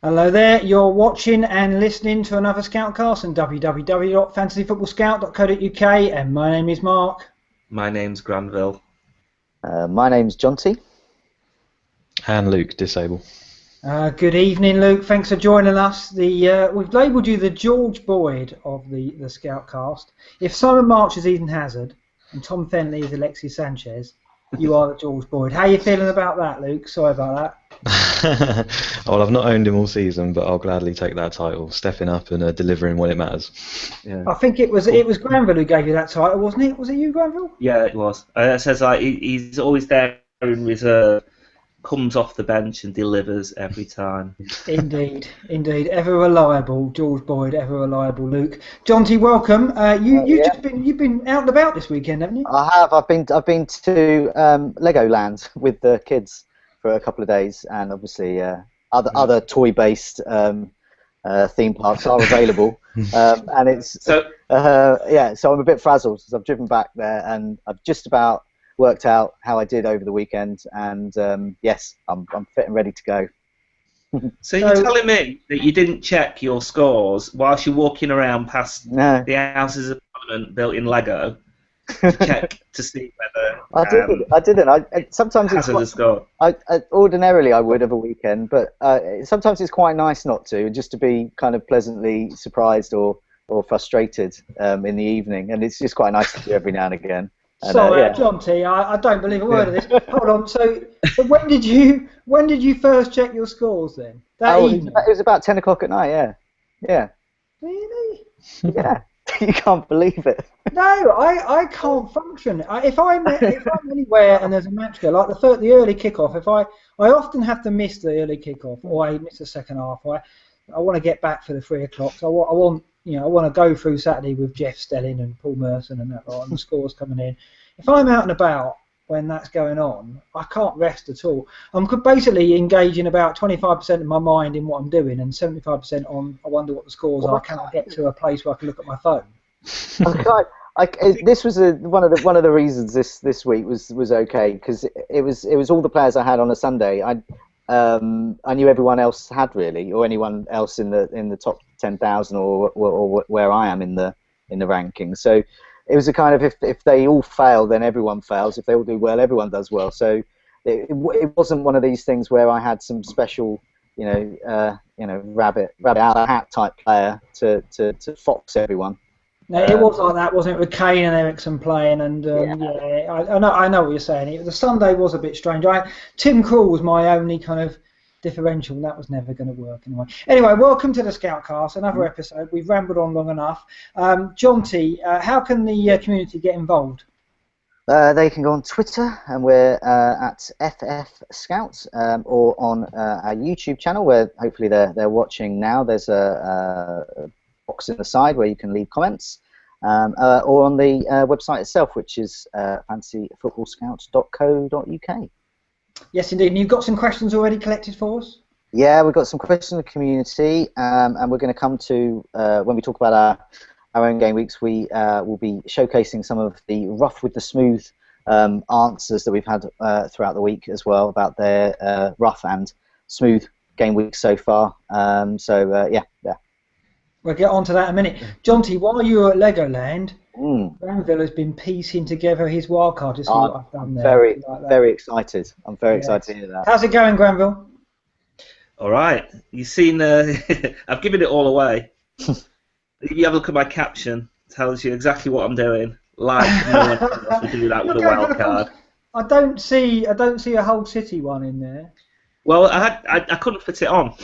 Hello there, you're watching and listening to another Scoutcast on www.fantasyfootballscout.co.uk, and my name is Mark. My name's Granville. My name's Jonty. And Luke, disable. Good evening, Luke. Thanks for joining us. We've labelled you the George Boyd of the Scoutcast. If Simon March is Eden Hazard and Tom Fenley is Alexis Sanchez, you are the George Boyd. How are you feeling about that, Luke? Sorry about that. Well, I've not owned him all season, but I'll gladly take that title, stepping up and delivering when it matters. Yeah. I think it was Granville who gave you that title, wasn't it? Was it you, Granville? Yeah, it was. It says he's always there in reserve, comes off the bench and delivers every time. Indeed. Ever reliable, George Boyd. Ever reliable, Luke. Jonty, welcome. You've been out and about this weekend, haven't you? I have. I've been to Legoland with the kids for a couple of days, and obviously other toy-based theme parks are available. And it's so I'm a bit frazzled because I've driven back there, and I've just about worked out how I did over the weekend, and yes, I'm fit and ready to go. So you're telling me that you didn't check your scores whilst you're walking around past the Houses of Parliament built in Lego to check to see whether I didn't. Sometimes it's Hazard has scored. ordinarily I would have a weekend, but sometimes it's quite nice not to, just to be kind of pleasantly surprised or frustrated in the evening, and it's just quite nice to do every now and again. And, Sorry, Jonty, I don't believe a word of this. Hold on. So when did you first check your scores then? That evening? It was about 10 o'clock at night. Yeah. Really? Yeah. You can't believe it. No, I can't function. If I'm anywhere and there's a match go, like the early kickoff, I often have to miss the early kickoff, or I miss the second half. I want to get back for the 3 o'clock. So I want to go through Saturday with Jeff Stelling and Paul Merson and that lot, and the scores coming in. If I'm out and about when that's going on, I can't rest at all. I'm basically engaging about 25% of my mind in what I'm doing, and 75% on I wonder what the scores are. Can I get to a place where I can look at my phone? This was one of the reasons this week was okay, because it was all the players I had on a Sunday. I knew everyone else had, really, or anyone else in the top 10,000 or where I am in the rankings. So it was a kind of if they all fail, then everyone fails. If they all do well, everyone does well. So it wasn't one of these things where I had some special rabbit out of the hat type player to fox everyone. No, it was like that, wasn't it, with Kane and Ericsson playing, and I know what you're saying. The Sunday was a bit strange. Tim Krul was my only kind of differential, and that was never going to work anyway. Anyway, welcome to the Scoutcast, another episode. We've rambled on long enough. Jonty, how can the community get involved? They can go on Twitter, and we're at FFScouts, or on our YouTube channel, where hopefully they're watching now. There's a box in the side where you can leave comments, or on the website itself, which is fantasyfootballscout.co.uk. Yes, indeed. And you've got some questions already collected for us? Yeah, we've got some questions in the community, and we're going to come to, when we talk about our own game weeks, we will be showcasing some of the rough with the smooth answers that we've had throughout the week as well, about their rough and smooth game weeks so far. Yeah. We'll get on to that in a minute. Jonty, while you were at Legoland, Granville has been piecing together his wildcard to see what I've done there. Very excited. I'm very excited to hear that. How's it going, Granville? All right. You've seen. I've given it all away. You have a look at my caption. It tells you exactly what I'm doing. Like no one else would do that with a wild card. I don't see a whole city one in there. Well, I couldn't fit it on.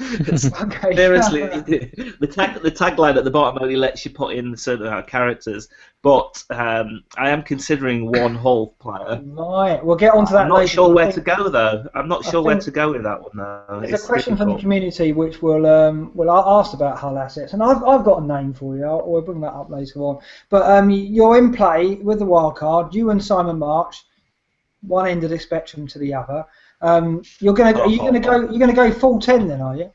Okay. Seriously, the tagline at the bottom only lets you put in a certain amount of characters, but I am considering one Hull player. Right, we'll get onto that I'm not later. sure where to go, though. I'm not sure where to go with that one, though. There's a question from the community which will ask about Hull assets, and I've got a name for you. We'll bring that up later on. But you're in play with the wild card. You and Simon March, one end of the spectrum to the other. You're going to go full 10 then, are you?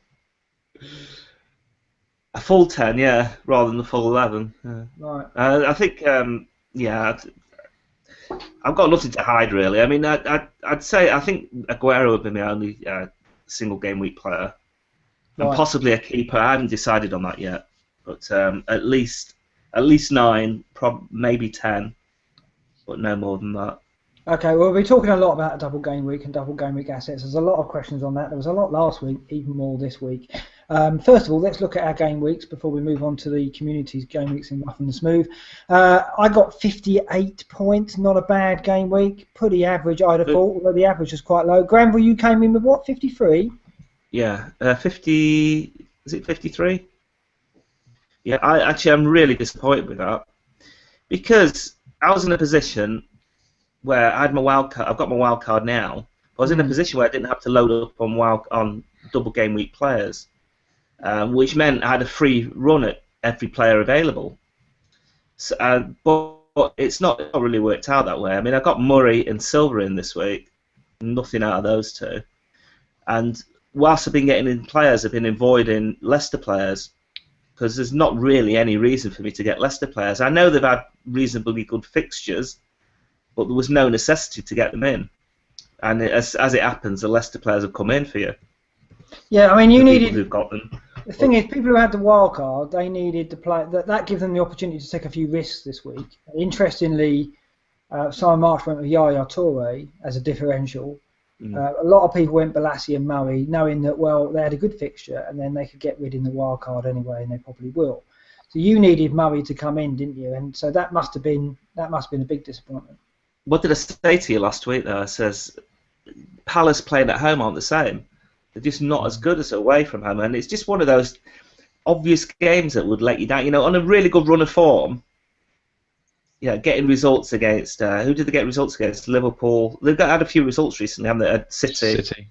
A full 10, yeah, rather than the full 11. Yeah. Right. I think, I've got nothing to hide, really. I mean, I'd say I think Aguero would be my only single game week player. and possibly a keeper. I haven't decided on that yet, but at least 9, maybe 10, but no more than that. Okay, well, we're talking a lot about double game week and double game week assets. There's a lot of questions on that. There was a lot last week, even more this week. First of all, let's look at our game weeks before we move on to the community's game weeks in Rough and Smooth. I got 58 points, not a bad game week. Pretty average, I'd have thought, although the average was quite low. Granville, you came in with what, 53? Yeah, 50. Is it 53? Yeah, I'm really disappointed with that because I was in a position where I had my wild card. I've got my wild card now. I was in a position where I didn't have to load up on double game week players, which meant I had a free run at every player available. So, but it's not really worked out that way. I mean, I got Murray and Silver in this week. Nothing out of those two. And whilst I've been getting in players, I've been avoiding Leicester players because there's not really any reason for me to get Leicester players. I know they've had reasonably good fixtures, but there was no necessity to get them in. And as it happens, the Leicester players have come in for you. Yeah, I mean, you needed. Who've got them. The thing is, people who had the wild card, they needed to play. That gives them the opportunity to take a few risks this week. Interestingly, Simon Marsh went with Yaya Toure as a differential. A lot of people went Balassi and Murray, knowing that, well, they had a good fixture and then they could get rid in the wild card anyway, and they probably will. So you needed Murray to come in, didn't you? And so that must have been a big disappointment. What did I say to you last week, though? I says Palace playing at home aren't the same. They're just not as good as away from home, and it's just one of those obvious games that would let you down. You know, on a really good run of form, yeah, getting results against who did they get results against? Liverpool. They've had a few results recently, haven't they? At City.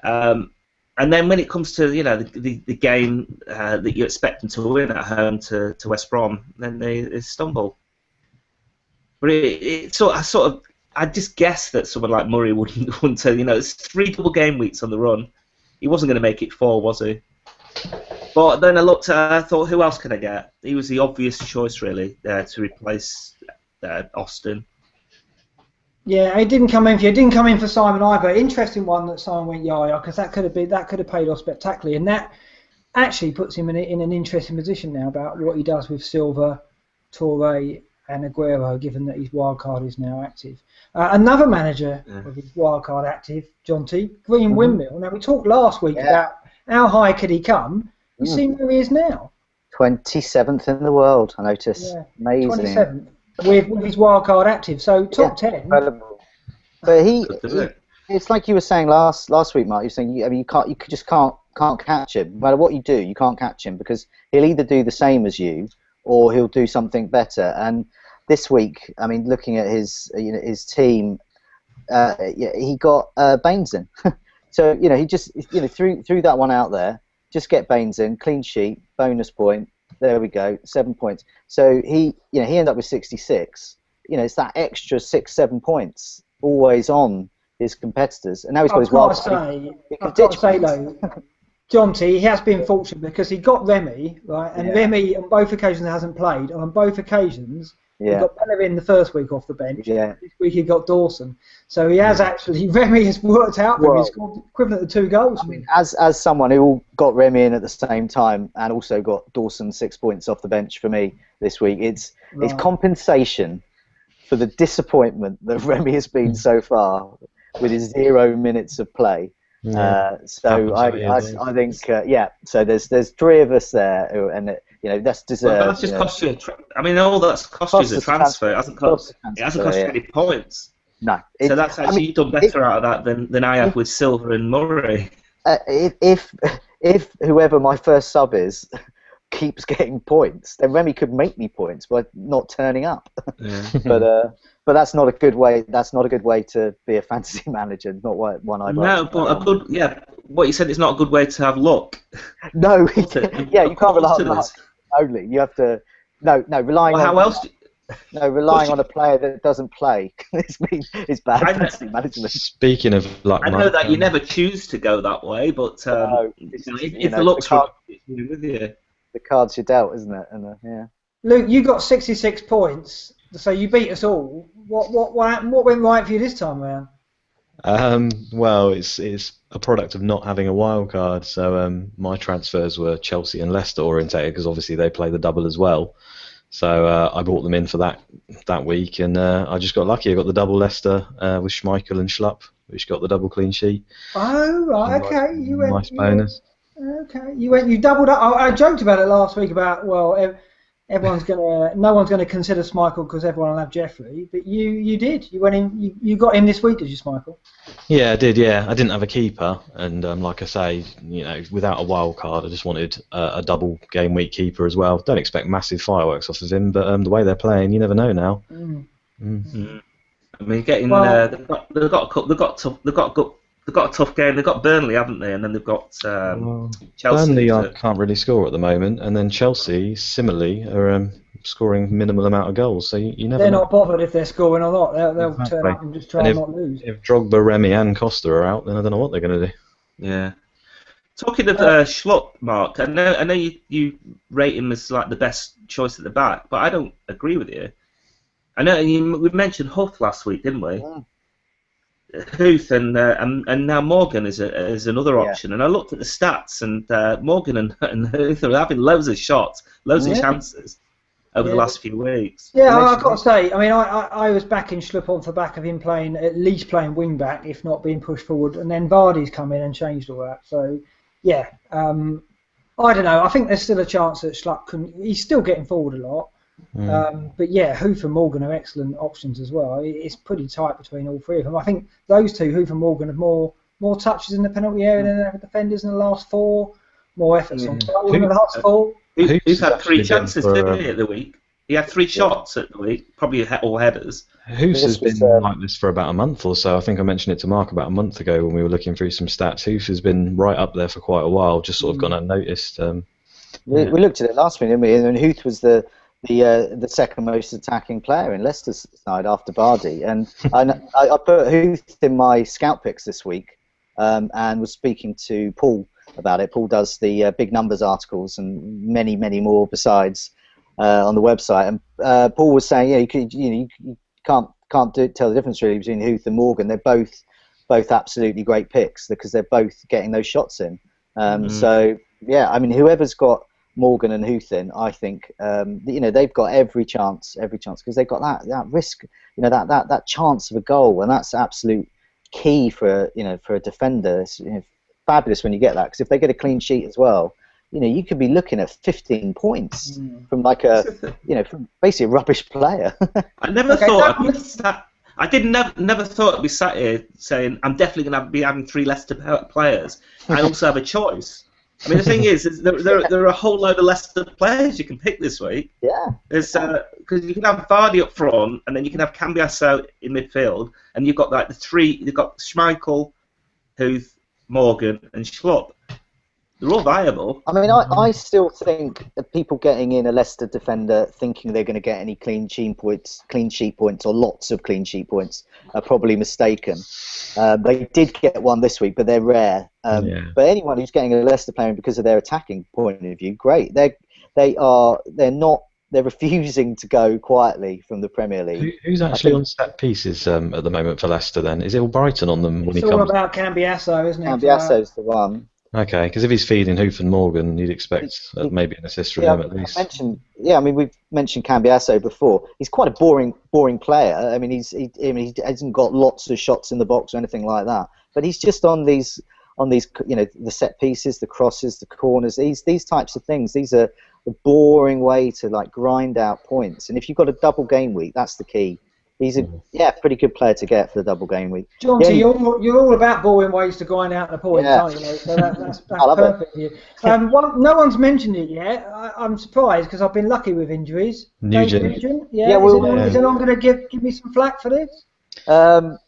And then when it comes to the game that you expect them to win at home to West Brom, then they stumble. But I just guessed that someone like Murray wouldn't tell. It's 3 double game weeks on the run. He wasn't going to make it 4, was he? But then I looked at I thought, who else can I get? He was the obvious choice, really, to replace Austin. Yeah, it didn't come in for you. It didn't come in for Simon either. Interesting one that Simon went Yaya, because that could have paid off spectacularly, and that actually puts him in an interesting position now about what he does with Silva, Toure, and Aguero, given that his wildcard is now active. Another manager of his wildcard active, John T. Green Windmill. Now, we talked last week about how high could he come. You see where he is now. 27th in the world, I noticed. Yeah. Amazing. 27th with his wildcard active, so top 10. Incredible. But it's like you were saying last week, Mark. You're saying you just can't catch him. No matter what you do, you can't catch him because he'll either do the same as you or he'll do something better. And this week, I mean, looking at his team, he got Baines in. So he just threw that one out there. Just get Baines in, clean sheet, bonus point. There we go, 7 points. So he ended up with 66. It's that extra 6-7 points always on his competitors, and now he's got his wild card. I've got to say though, John T, he has been fortunate because he got Remy, right, and Remy on both occasions hasn't played, and on both occasions he got Bellerin the first week off the bench. Yeah. This week he got Dawson. So he has actually, Remy has worked out for him. He's scored equivalent to 2 goals. I mean, as someone who got Remy in at the same time and also got Dawson 6 points off the bench for me this week, it's compensation for the disappointment that Remy has been so far with his 0 minutes of play. So I think so there's 3 of us there, and that's deserved. Well, that's just cost you. I mean, all that's cost you is a transfer. It hasn't cost you any points. No. So that's actually you've done better out of that than I have with Silver and Murray. If whoever my first sub is keeps getting points, then Remy could make me points by not turning up. Yeah. But that's not a good way. That's not a good way to be a fantasy manager. Not one I'd like. No, but what you said is not a good way to have luck. No, you can't rely on luck only. You have to relying on a player that doesn't play is bad fantasy management. Speaking of luck, I know that you never choose to go that way, but if the luck's with you, the cards you're dealt, isn't it? And Luke, you got 66 points, so you beat us all. What went right for you this time around? Well, it's a product of not having a wild card. So my transfers were Chelsea and Leicester orientated because obviously they play the double as well. So I bought them in for that week, and I just got lucky. I got the double Leicester with Schmeichel and Schlupp, which got the double clean sheet. Oh right, okay. Nice bonus. Okay, you doubled up. I joked about it last week about no one's gonna consider Schmeichel because everyone will have Jeffrey, but you did. You went in. You got him this week, did you, Schmeichel? Yeah, I did. Yeah, I didn't have a keeper, and like I say, without a wild card, I just wanted a double game week keeper as well. Don't expect massive fireworks off of him, but the way they're playing, you never know now. I mean, they've got a tough game. They've got Burnley, haven't they? And then they've got Chelsea. Burnley can't really score at the moment, and then Chelsea similarly are scoring minimal amount of goals. So you never. They're know. not bothered if they're scoring or not. They'll turn up and just try and not lose. If Drogba, Remy, and Costa are out, then I don't know what they're going to do. Yeah. Talking of Schlupp, Mark, I know you rate him as like the best choice at the back, but I don't agree with you. I know we mentioned Huth last week, didn't we? Yeah. Huth and now Morgan is another option. And I looked at the stats, and Morgan and Huth are having loads of shots, loads of chances over the last few weeks. Yeah, I've got to say, I mean, I was backing Schlupp on the back of him at least playing wing back, if not being pushed forward, and then Vardy's come in and changed all that. So, yeah, I don't know. I think there's still a chance that Schlupp he's still getting forward a lot. But yeah, Huth and Morgan are excellent options as well. It's pretty tight between all three of them. I think those two, Huth and Morgan, have more touches in the penalty area than the defenders in the last four, more efforts on goal in the last four. Huth had 3 chances, didn't he, at the week? He had 3 shots at the week, probably all headers. Huth has been like this for about a month or so. I think I mentioned it to Mark about a month ago when we were looking through some stats. Huth has been right up there for quite a while, just sort of gone unnoticed. We looked at it last week, didn't we? And Huth was the second most attacking player in Leicester's side after Vardy, and I put Huth in my scout picks this week, and was speaking to Paul about it. Paul does the big numbers articles and many more besides on the website, and Paul was saying, you can't tell the difference really between Huth and Morgan. They're both absolutely great picks because they're both getting those shots in. So yeah, I mean, whoever's got Morgan and Huth in, I think they've got every chance because they've got that risk, that chance of a goal, and that's absolute key for a defender. It's fabulous when you get that, because if they get a clean sheet as well, you could be looking at 15 points from from basically a rubbish player. I never thought never thought I'd be sat here saying I'm definitely going to be having 3 Leicester players. I also have a choice. I mean, the thing is there are a whole load of Leicester players you can pick this week. Yeah. There's because you can have Vardy up front, and then you can have Cambiasso in midfield, and you've got the 3. You've got Schmeichel, Huth, Morgan, and Schlupp. They're all viable. I mean, I still think that people getting in a Leicester defender thinking they're going to get any clean sheet points, or lots of clean sheet points, are probably mistaken. They did get one this week, but they're rare. But anyone who's getting a Leicester player because of their attacking point of view, great. They're refusing to go quietly from the Premier League. Who's actually on set pieces at the moment for Leicester then? Is it all Brighton on them when he comes? It's all about Cambiasso, isn't it? Cambiasso's the one. Okay, because if he's feeding Huth and Morgan, you'd expect maybe an assist from him at least. We've mentioned Cambiasso before. He's quite a boring player. I mean, he hasn't got lots of shots in the box or anything like that. But he's just on these, the set pieces, the crosses, the corners. These types of things. These are the boring way to grind out points. And if you've got a double game week, that's the key. He's a pretty good player to get for the double game week. John, you're all about boring ways to grind out the points, aren't you? So that's perfect for you. No one's mentioned it yet. I'm surprised because I've been lucky with injuries. Nugent. Is anyone going to give me some flack for this? I'll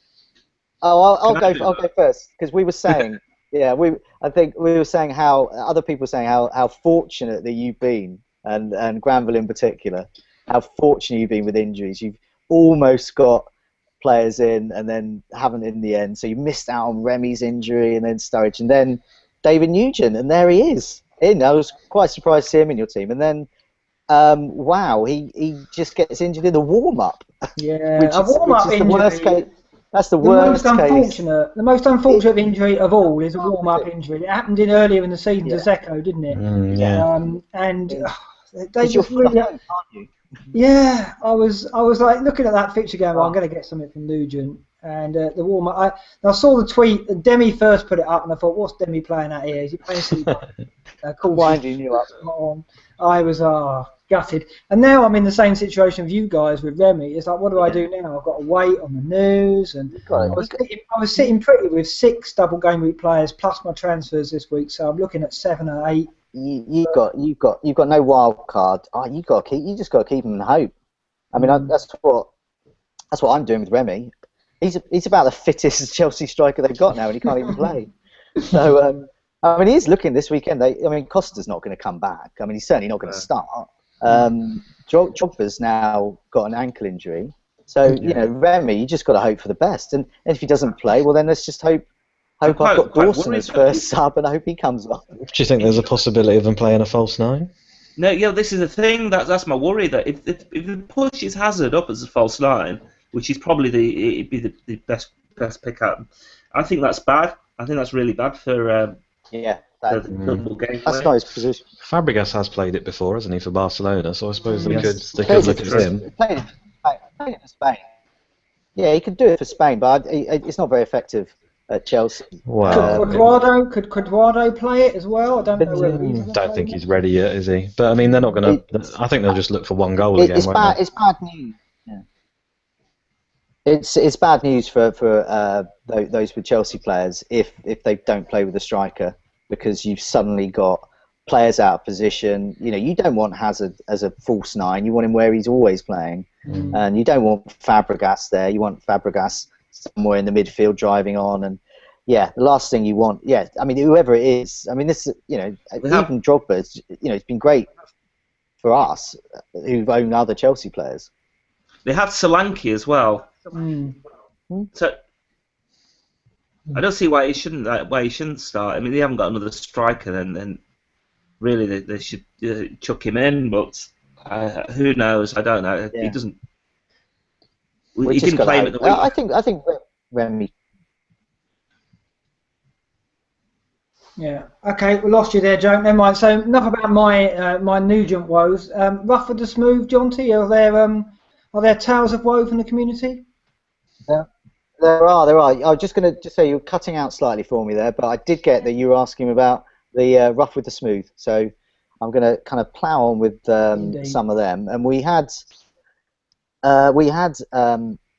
go first, because we were saying I think we were saying how other people were saying how fortunate that you've been, and Granville in particular, how fortunate you've been with injuries. You've almost got players in and then haven't in the end. So you missed out on Remy's injury and then Sturridge and then David Nugent, and there he is. I was quite surprised to see him in your team. And then, he just gets injured in the warm-up. Yeah, a warm-up injury. That's the The most worst case. the most unfortunate injury of all is a warm-up injury. It happened in earlier in the season to Zeko, didn't it? Yeah. And they Because you're just full of really. hope, aren't you? Yeah, I was like looking at that fixture going, well, I'm Oh. going to get something from Nugent. And the warm-up, I saw the tweet, and Demi first put it up, and I thought, what's Demi playing at here? Is he playing silly Winding you up. on? I was gutted. And now I'm in the same situation with you guys with Remy. It's like, what do I do now? I've got to wait on the news, and I was sitting pretty with 6 double game week players plus my transfers this week, so I'm looking at 7 or 8. You've got no wild card. Oh, you just got to keep him in hope. I mean, that's what I'm doing with Remy. He's about the fittest Chelsea striker they've got now, and he can't even play. So I mean, he is looking this weekend. I mean, Costa's not going to come back. I mean, he's certainly not going to start. Drogba's now got an ankle injury, so you know, Remy, you just got to hope for the best. And if he doesn't play, well, then let's just hope I've got Dawson as first sub, and I hope he comes on. Do you think there's a possibility of him playing a false 9? No, yeah, this is the thing. That's my worry. That if he pushes Hazard up as a false 9, which is probably the best pick up, I think that's bad. I think that's really bad for the double game. That's not his position. Fabregas has played it before, hasn't he, for Barcelona? So I suppose they could look at him. Played it for Spain. Yeah, he could do it for Spain, but it's not very effective at Chelsea. Wow. Could Quadrado play it as well? I don't know whether he's don't think he's ready yet, is he? But I mean, they're not going to. I think they'll just look for one goal again. It's bad news. Yeah. It's bad news for those with Chelsea players if they don't play with a striker, because you've suddenly got players out of position. You know, you don't want Hazard as a false 9. You want him where he's always playing, and you don't want Fabregas there. You want Fabregas somewhere in the midfield driving on, and the last thing you want. Yeah, I mean, whoever it is. I mean, this, even Drogba. It's been great for us who've owned other Chelsea players. They have Solanke as well. So I don't see why he shouldn't start. I mean, they haven't got another striker, then really they should chuck him in. But who knows? I don't know. He doesn't. He didn't play him at the week. I think Remy. Yeah. Okay, we lost you there, Joe. Never mind. So enough about my Nugent woes. Rough with the smooth, Jonty. Are there tales of woe from the community? Yeah. There are. I was just going to say you're cutting out slightly for me there, but I did get that you were asking about the rough with the smooth. So I'm going to kind of plough on with some of them, and we had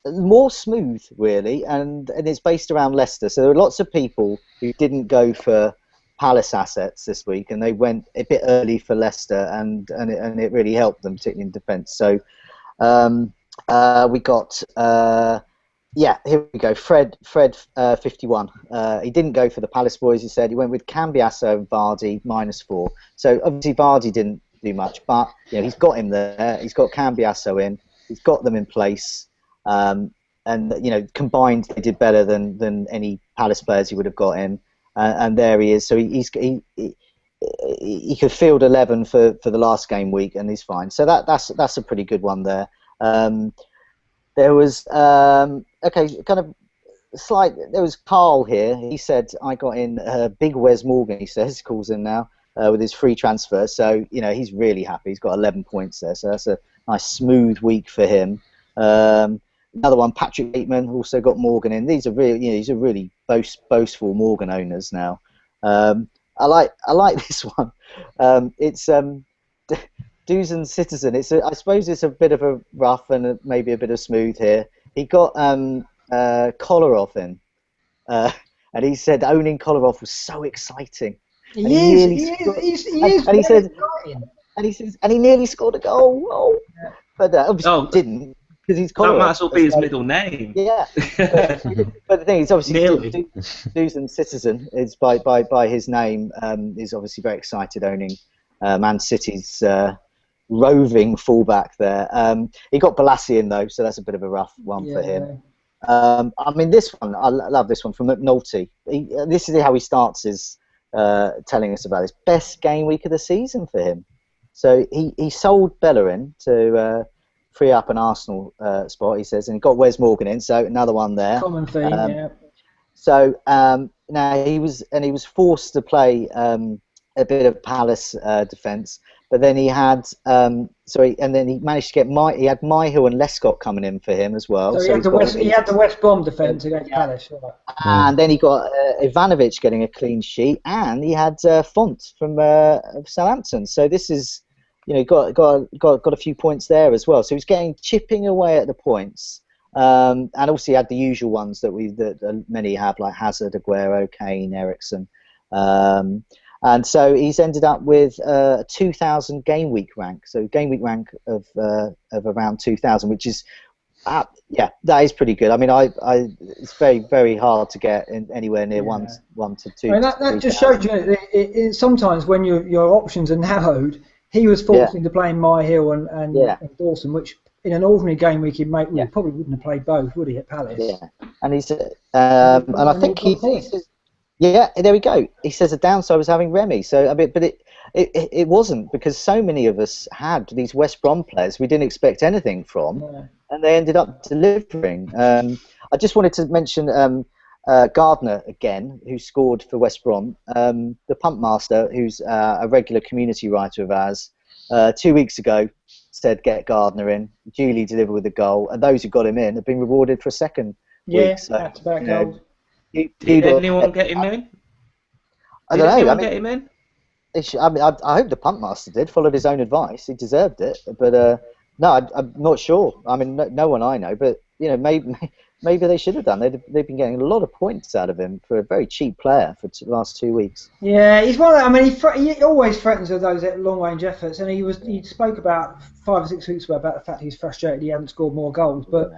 more smooth really, and it's based around Leicester. So there were lots of people who didn't go for Palace assets this week, and they went a bit early for Leicester, and it really helped them, particularly in defence. So we got. Here we go. Fred 51. He didn't go for the Palace boys, he said. He went with Cambiasso and Vardy, -4. So obviously Vardy didn't do much, but he's got him there. He's got Cambiasso in. He's got them in place. And combined they did better than any Palace players he would have got in. And there he is. So he could field 11 for the last game week, and he's fine. So that's a pretty good one there. There was there was Carl here. He said I got in Big Wes Morgan. He calls him now with his free transfer. So he's really happy. He's got 11 points there. So that's a nice smooth week for him. Another one, Patrick Bateman, also got Morgan in. These are really boastful Morgan owners now. I like this one. It's Dusan Citizen. I suppose it's a bit of a rough and maybe a bit of smooth here. He got Kolarov in, and he said owning Kolarov was so exciting. And he nearly scored a goal. Oh. But obviously didn't, because he's Kolarov. That might as well be his middle name. Yeah. But the thing is, obviously, Dusan Citizen is by his name. Is obviously very excited owning Man City's roving fullback there. He got Balassi in though, so that's a bit of a rough one for him. I mean, this one, I love this one from McNulty. This is how he starts his telling us about his best game week of the season for him. So he sold Bellerin free up an Arsenal spot, he says, and he got Wes Morgan in, so another one there. Common theme, yeah. So now he was forced to play a bit of Palace defence, but then he had and then he managed to get he had Myhill and Lescott coming in for him as well. So he had the West Brom defence against Palace, right? And then he got Ivanovic getting a clean sheet, and he had Font from Southampton. So this is, got a few points there as well. So he's chipping away at the points. And also he had the usual ones that many have, like Hazard, Aguero, Kane, Eriksen. And so he's ended up with a 2,000 game week rank. So game week rank of around 2,000, which is, that is pretty good. I mean, it's very, very hard to get anywhere near one to two. I mean, that just shows you sometimes when your options are narrowed. He was forced into playing Myhill and Dawson, which in an ordinary game week he'd probably wouldn't have played both, would he, at Palace? Yeah, and he's and I think he says, there we go. He says the downside was having Remy. So I mean, but it wasn't, because so many of us had these West Brom players we didn't expect anything from, and they ended up delivering. I just wanted to mention Gardner again, who scored for West Brom. The Pump Master, who's a regular community writer of ours, 2 weeks ago said get Gardner in, duly delivered with a goal, and those who got him in have been rewarded for a second week. So, back-to-back goals. Did anyone get him in? I don't know. Anyone get him in? I hope the Pump Master did, followed his own advice. He deserved it, but no, I'm not sure. I mean, no one I know, but maybe they should have done. They've been getting a lot of points out of him for a very cheap player for the last 2 weeks. Yeah, he's one of the, I mean, he always threatens with those long-range efforts, and he spoke about 5 or 6 weeks ago about the fact he's frustrated he hasn't scored more goals, but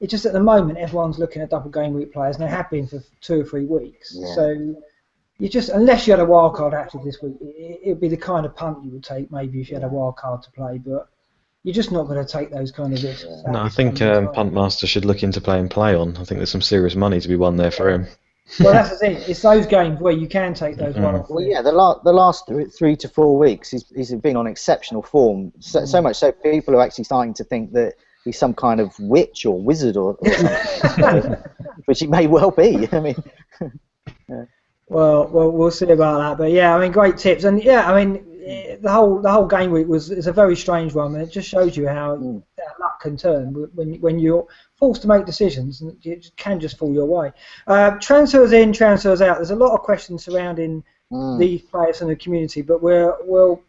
it's just at the moment everyone's looking at double game week players, and they have been for 2 or 3 weeks. Yeah. So you just, unless you had a wild card active this week, it would be the kind of punt you would take maybe if you had a wild card to play, but you're just not going to take those kind of risks. No, I think Punt Master should look into playing play on. I think there's some serious money to be won there for him. Well, that's the thing. It's those games where you can take those one-off. Well, yeah, the last 3 to 4 weeks, he's been on exceptional form. So much so people are actually starting to think that he's some kind of witch or wizard or something, which he may well be. I mean, well, we'll see about that. But yeah, I mean, great tips, and yeah, I mean, the whole game week is a very strange one, and it just shows you how luck can turn when you're forced to make decisions, and it can just fall your way. Transfers in, transfers out. There's a lot of questions surrounding these players in the community, but we'll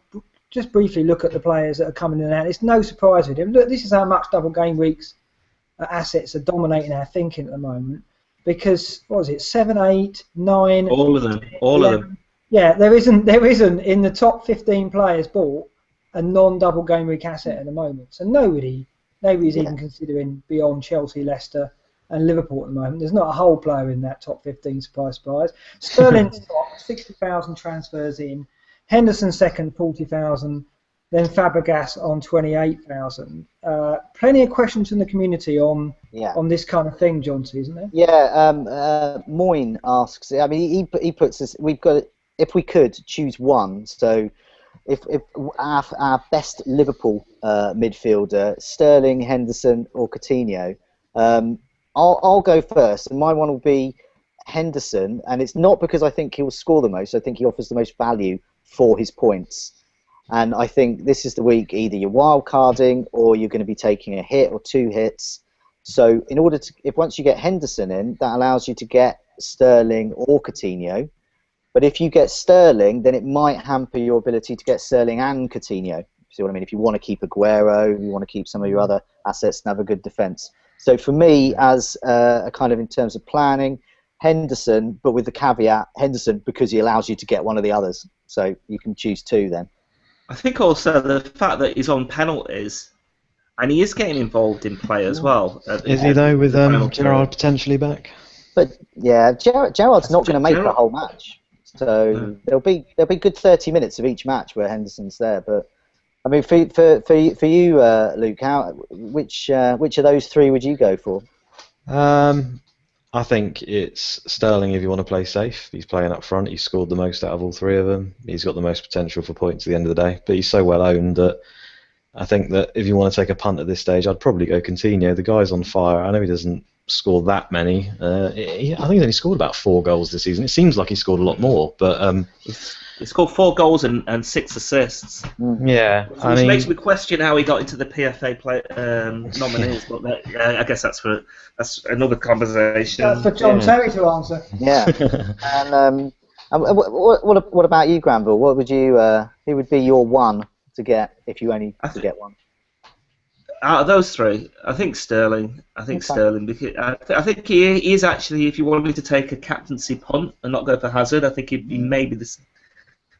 just briefly look at the players that are coming in and out. It's no surprise with him. Look, this is how much double game weeks assets are dominating our thinking at the moment. Because what was it, 7, 8, 9? All of them. 11. Yeah, there isn't in the top 15 players bought a non-double game week asset at the moment. So nobody's even considering beyond Chelsea, Leicester, and Liverpool at the moment. There's not a whole player in that top 15. Surprise. Sterling's top, 60,000 transfers in. Henderson second, 40,000. Then Fabregas on 28,000. Plenty of questions in the community on this kind of thing, Johnsy, isn't there? Yeah. Moyne asks. I mean, he puts us. We've got, if we could choose one. So, if our best Liverpool midfielder, Sterling, Henderson, or Coutinho, I'll go first, and my one will be Henderson, and it's not because I think he will score the most. I think he offers the most value for his points. And I think this is the week either you're wild carding or you're going to be taking a hit or 2 hits. So in order to, once you get Henderson in, that allows you to get Sterling or Coutinho. But if you get Sterling, then it might hamper your ability to get Sterling and Coutinho. See what I mean? If you want to keep Aguero, if you want to keep some of your other assets and have a good defence. So for me, as a kind of in terms of planning, Henderson, but with the caveat, Henderson because he allows you to get one of the others. So you can choose 2 then. I think also the fact that he's on penalties, and he is getting involved in play as well. Is he though, with Gerrard potentially back? But yeah, Gerrard's not going to make the whole match, so there'll be good 30 minutes of each match where Henderson's there. But I mean, for you, Luke, which of those 3 would you go for? I think it's Sterling if you want to play safe. He's playing up front. He's scored the most out of all 3 of them. He's got the most potential for points at the end of the day. But he's so well owned that I think that if you want to take a punt at this stage, I'd probably go Coutinho. The guy's on fire. I know he doesn't score that many. I think he's only scored about 4 goals this season. It seems like he scored a lot more, but he scored 4 goals and 6 assists. yeah, Which makes me question how he got into the PFA nominees, but I guess that's another conversation. That's for John Terry to answer. Yeah. And what about you, Granville? What would you? Who would be your one to get if you only to get one? Out of those 3, I think Sterling. Sterling, because I think he is actually. If you wanted me to take a captaincy punt and not go for Hazard, I think he'd be maybe the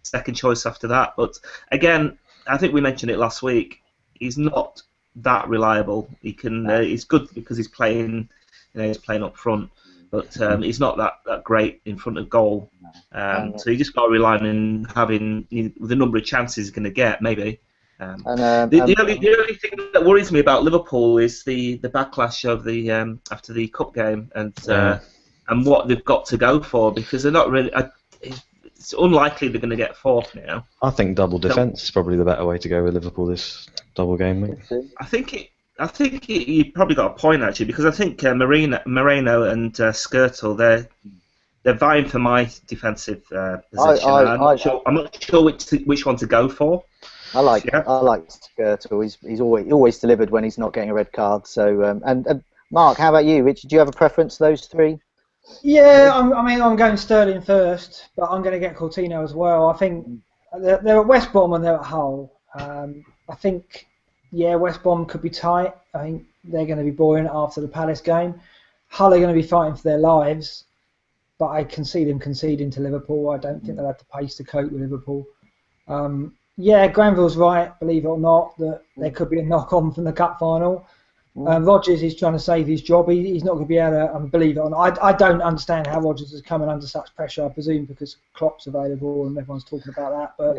second choice after that. But again, I think we mentioned it last week. He's not that reliable. He can. He's good because he's playing. He's playing up front, but he's not that great in front of goal. So you just got to rely on having the number of chances he's going to get, maybe. The only thing that worries me about Liverpool is the backlash of the after the cup game and what they've got to go for, because they're not really. It's unlikely they're going to get 4th now. I think double defence is probably the better way to go with Liverpool this double game week. I think you probably got a point actually, because I think Moreno and Skirtle they're vying for my defensive position. I'm not sure which one to go for. I like Skirtle. He's always delivered when he's not getting a red card. So and Mark, how about you? Do you have a preference? Those 3? Yeah, I'm going Sterling first, but I'm going to get Coutinho as well. I think they're at West Brom and they're at Hull. I think West Brom could be tight. I think they're going to be buoyant after the Palace game. Hull are going to be fighting for their lives, but I can see them conceding to Liverpool. I don't think they'll have the pace to cope with Liverpool. Granville's right, believe it or not, that there could be a knock-on from the cup final. Rodgers is trying to save his job. He's not going to be able to, believe it or not. I don't understand how Rodgers is coming under such pressure, I presume because Klopp's available and everyone's talking about that. But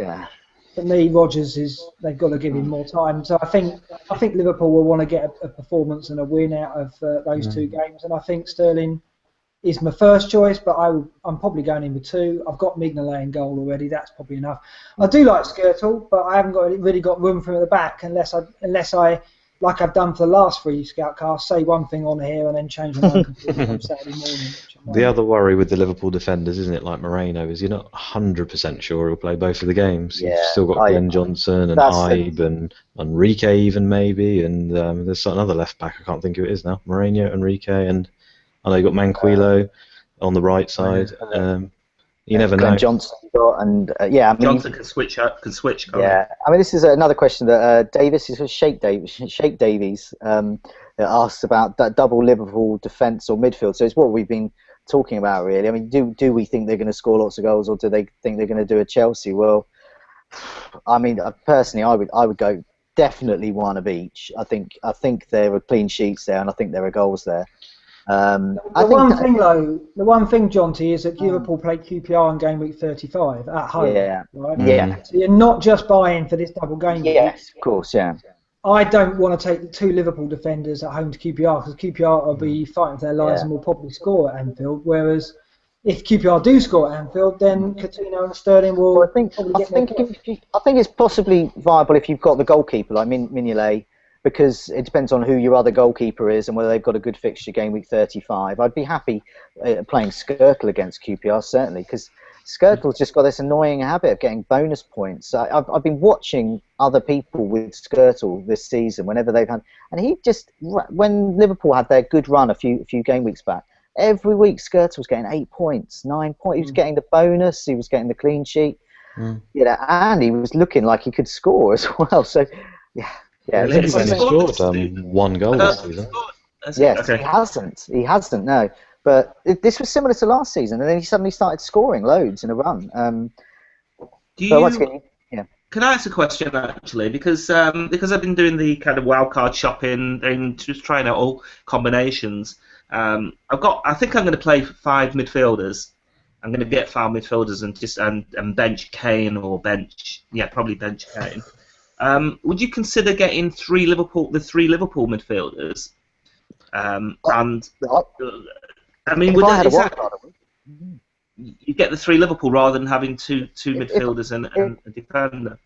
for me, Rodgers they've got to give him more time. So I think Liverpool will want to get a performance and a win out of those 2 games. And I think Sterling is my first choice, but I'm probably going in with 2. I've got Mignolet in goal already. That's probably enough. I do like Skirtle, but I haven't really got room for him at the back unless I, like I've done for the last 3 Scoutcasts, say one thing on here and then change my mind completely on Saturday morning. The other worry with the Liverpool defenders, isn't it, like Moreno, is you're not 100% sure he'll play both of the games. You've still got Glenn Johnson and Ibe and Enrique even maybe, and there's another left back, I can't think who it is now. Moreno, Enrique, and I know you've got Manquillo on the right side. You never know. Johnson Johnson can switch up. This is another question that Davis is Shake Davies asks about that double Liverpool defence or midfield. So it's what we've been talking about really. I mean, do we think they're going to score lots of goals, or do they think they're going to do a Chelsea? Well, I mean, personally, I would go definitely one of each. I think there are clean sheets there, and I think there are goals there. The one thing, John T, is that Liverpool played QPR in game week 35 at home. Right? Yeah. So you're not just buying for this double game week. Yes, of course, yeah. I don't want to take the 2 Liverpool defenders at home to QPR because QPR will be fighting for their lives and will probably score at Anfield. Whereas if QPR do score at Anfield, then Coutinho and Sterling will. Well, I think it's possibly viable if you've got the goalkeeper like Mignolet, because it depends on who your other goalkeeper is and whether they've got a good fixture game week 35. I'd be happy playing Skirtle against QPR, certainly, because Skirtle's just got this annoying habit of getting bonus points. I've been watching other people with Skirtle this season whenever they've had, and he just, when Liverpool had their good run a few game weeks back, every week Skirtle was getting 8 points, 9 points. He was getting the bonus, he was getting the clean sheet, and he was looking like he could score as well. So, yeah. Yeah, he's only scored 1 goal this season. Yes, okay. He hasn't, no. But this was similar to last season, and then he suddenly started scoring loads in a run. Can I ask a question, actually? Because I've been doing the kind of wildcard shopping and just trying out all combinations. I think I'm going to play 5 midfielders. I'm going to get 5 midfielders and bench Kane or probably bench Kane. Would you consider getting the 3 Liverpool midfielders? You get the 3 Liverpool rather than having two midfielders and a defender.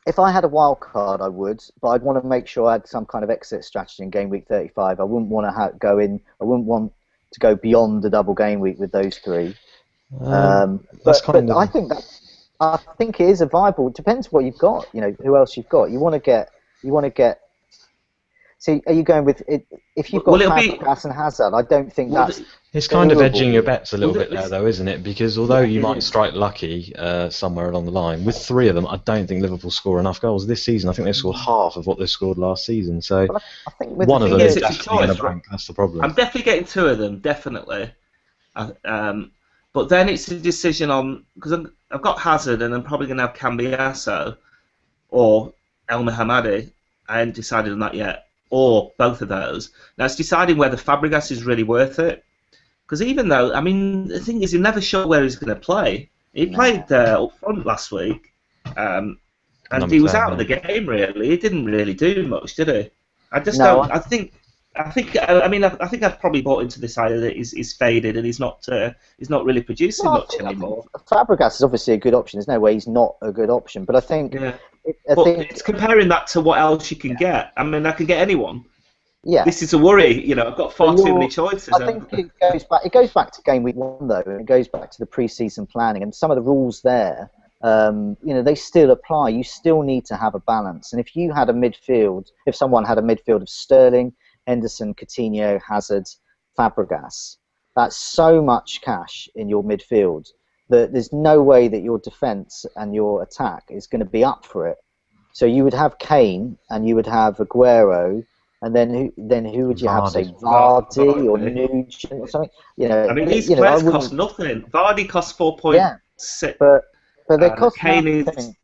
If I had a wild card, I would, but I'd want to make sure I had some kind of exit strategy in game week 35. I wouldn't want to go in. I wouldn't want to go beyond the double game week with those three. That's But I think it is a viable. It depends what you've got. Who else you've got. You want to get. See, are you going with it? If you've got Fabregas and Hazard, I don't think that's. It's kind of edging your bets a little bit there, though, isn't it? Because although you might strike lucky somewhere along the line, with three of them, I don't think Liverpool score enough goals this season. I think they've scored half of what they scored last season. So I think one of them is definitely going to bank. That's the problem. I'm definitely getting two of them, definitely. But then it's a decision on, because I've got Hazard and I'm probably going to have Cambiasso or El Mohammadi. I haven't decided on that yet. Or both of those. Now it's deciding whether Fabregas is really worth it. Because even though, I mean, the thing is, he's never sure where he's going to play. He played up front last week, and he was out of the game. Really, he didn't really do much, did he? I don't. I think I've probably bought into this idea that he's faded and he's not really producing much anymore. Fabregas is obviously a good option. There's no way he's not a good option. But I think. Yeah. It's comparing that to what else you can get. I mean, I can get anyone. Yeah. This is a worry. I've got far too many choices. I think it goes back to game week 1 though, and it goes back to the pre-season planning and some of the rules there. They still apply. You still need to have a balance. And if someone had a midfield of Sterling, Henderson, Coutinho, Hazard, Fabregas, that's so much cash in your midfield that there's no way that your defence and your attack is going to be up for it. So you would have Kane and you would have Aguero, and then who would you have? Say Vardy or Nugent or something. I mean, these players cost nothing. Vardy costs 4.6. Yeah, but they cost Kane nothing.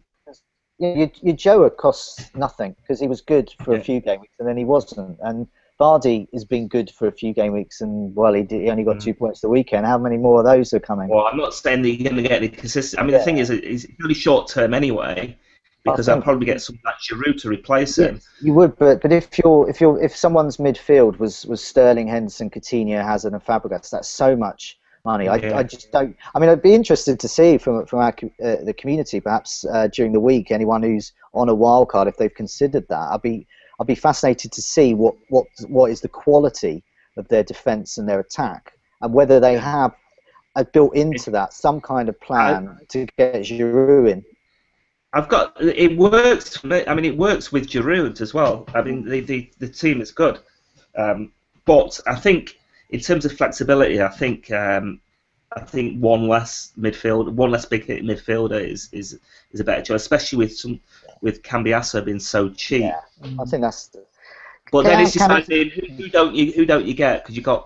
Your Joe costs nothing because he was good for a few game weeks and then he wasn't. And Vardy has been good for a few game weeks, and he only got 2 points the weekend. How many more of those are coming? Well, I'm not saying that you're going to get any consistent. I mean, the thing is, it's really short term anyway, because I'll probably get someone like Giroud to replace him. You would, but if someone's midfield was Sterling, Henderson, Coutinho, Hazard, and Fabregas, that's so much money. I just don't. I mean, I'd be interested to see from the community, perhaps during the week, anyone who's on a wild card, if they've considered that. I'd be fascinated to see what is the quality of their defence and their attack, and whether they have built into that some kind of plan to get Giroud in. It works for me. I mean, it works with Giroud as well. I mean, the team is good, but I think in terms of flexibility, I think one less big hit midfielder is a better choice, especially with Cambiasso being so cheap. Yeah, I think that's. But then it's deciding who don't you get, because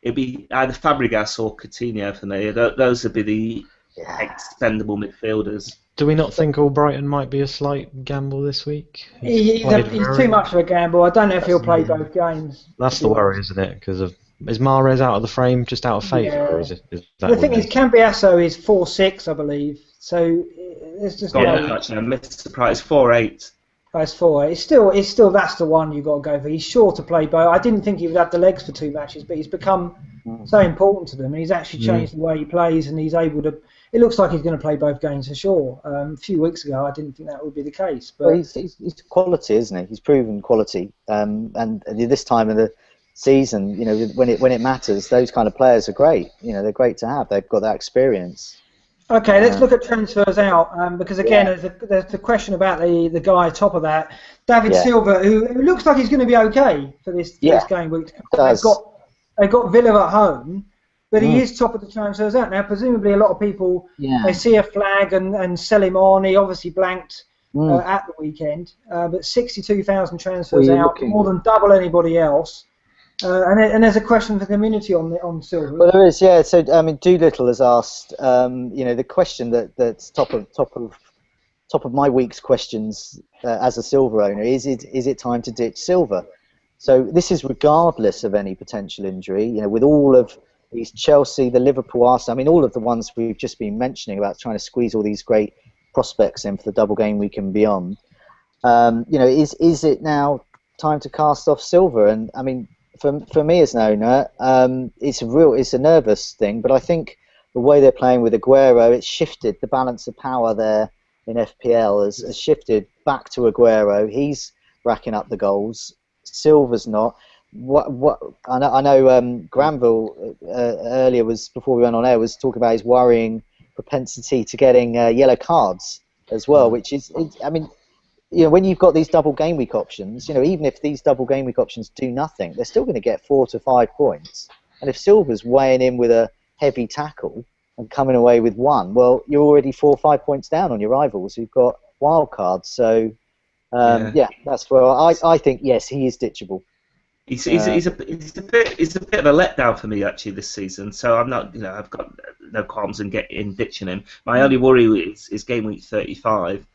it'd be either Fabregas or Coutinho for me. Those would be the expendable midfielders. Do we not think Albrighton might be a slight gamble this week? He's too much of a gamble. I don't know if he'll play both games. That's the worry, isn't it? Because is Mahrez out of the frame just out of favour, or is that the thing is, Cambiasso is 4'6", I believe. So it's just. Actually, I'm surprised. 4'8". It's 4'8". It's still that's the one you've got to go for. He's sure to play both. I didn't think he would have the legs for 2 matches, but he's become so important to them, and he's actually changed the way he plays, and he's able to. It looks like he's going to play both games for sure. A few weeks ago, I didn't think that would be the case. But he's quality, isn't he? He's proven quality, and this time of the season, when it matters, those kind of players are great. They're great to have. They've got that experience. Okay, let's look at transfers out, because again, there's the question about the guy top of that, David Silva, who looks like he's going to be okay for this game week. They've got Villa at home, but he is top of the transfers out. Now, presumably a lot of people, they see a flag and sell him on. He obviously blanked at the weekend, but 62,000 transfers out, more than double anybody else. And there's a question for the community on Silva. Well, there is, yeah. So I mean, Doolittle has asked, the question that's top of my week's questions as a Silva owner is it time to ditch Silva? So this is regardless of any potential injury. With all of these Chelsea, the Liverpool, Arsenal, I mean, all of the ones we've just been mentioning about trying to squeeze all these great prospects in for the double game week and beyond. Is it now time to cast off Silva? And I mean. For me as an owner, it's a nervous thing, but I think the way they're playing with Aguero, it's shifted the balance of power there in FPL has shifted back to Aguero. He's racking up the goals. Silva's not. What I know Granville earlier before we went on air was talking about his worrying propensity to getting yellow cards as well, which is, I mean, when you've got these double game week options, even if these double game week options do nothing, they're still going to get 4 to 5 points. And if Silva's weighing in with a heavy tackle and coming away with 1, well, you're already 4 or 5 points down on your rivals who've got wild cards. So, that's where I think, yes, he is ditchable. He's a bit of a letdown for me actually this season. So I'm not, I've got no qualms in ditching him. My only worry is game week 35,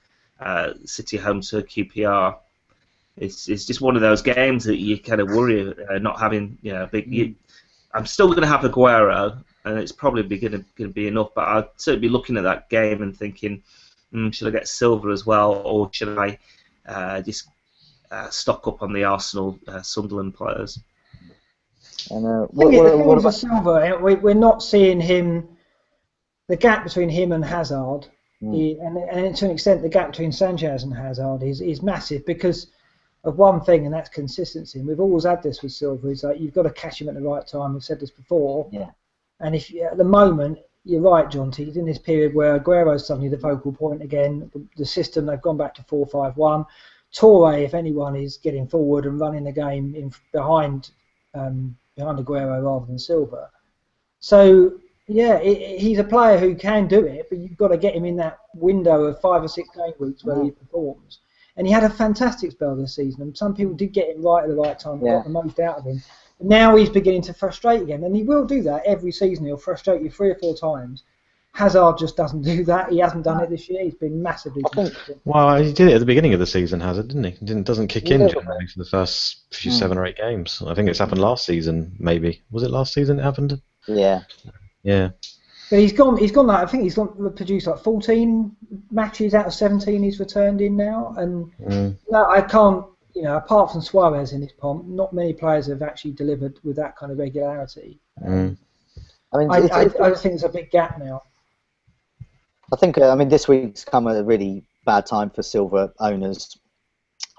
City home to QPR. It's just one of those games that you kind of worry not having big. I'm still going to have Aguero, and it's probably going to be enough. But I'd certainly be looking at that game and thinking, should I get Silva as well, or should I just stock up on the Arsenal Sunderland players? And the thing is with Silva, we're not seeing him. The gap between him and Hazard, and to an extent, the gap between Sanchez and Hazard is massive because of one thing, and that's consistency. And we've always had this with Silva. It's like you've got to catch him at the right time. We've said this before. Yeah. And if at the moment, you're right, John. He's in this period where Aguero's suddenly the focal point again. The system, they've gone back to 4-5-1. Torre, if anyone, is getting forward and running the game behind Aguero rather than Silva. So yeah, he's a player who can do it, but you've got to get him in that window of 5 or 6 game weeks where he performs. And he had a fantastic spell this season, and some people did get him right at the right time, got the most out of him. But now he's beginning to frustrate again, and he will do that every season. He'll frustrate you 3 or 4 times. Hazard just doesn't do that. He hasn't done it this year. He's been massively consistent. Well, he did it at the beginning of the season, Hazard, didn't he? Doesn't kick in generally for the first few 7 or 8 games. I think it's happened last season, maybe. Was it last season it happened? Yeah. Yeah. But he's gone. I think he's produced like 14 matches out of 17 he's returned in now, and I can't. Apart from Suarez in his pomp, not many players have actually delivered with that kind of regularity. I mean, I think there's a big gap now. I think this week's come at a really bad time for Silva owners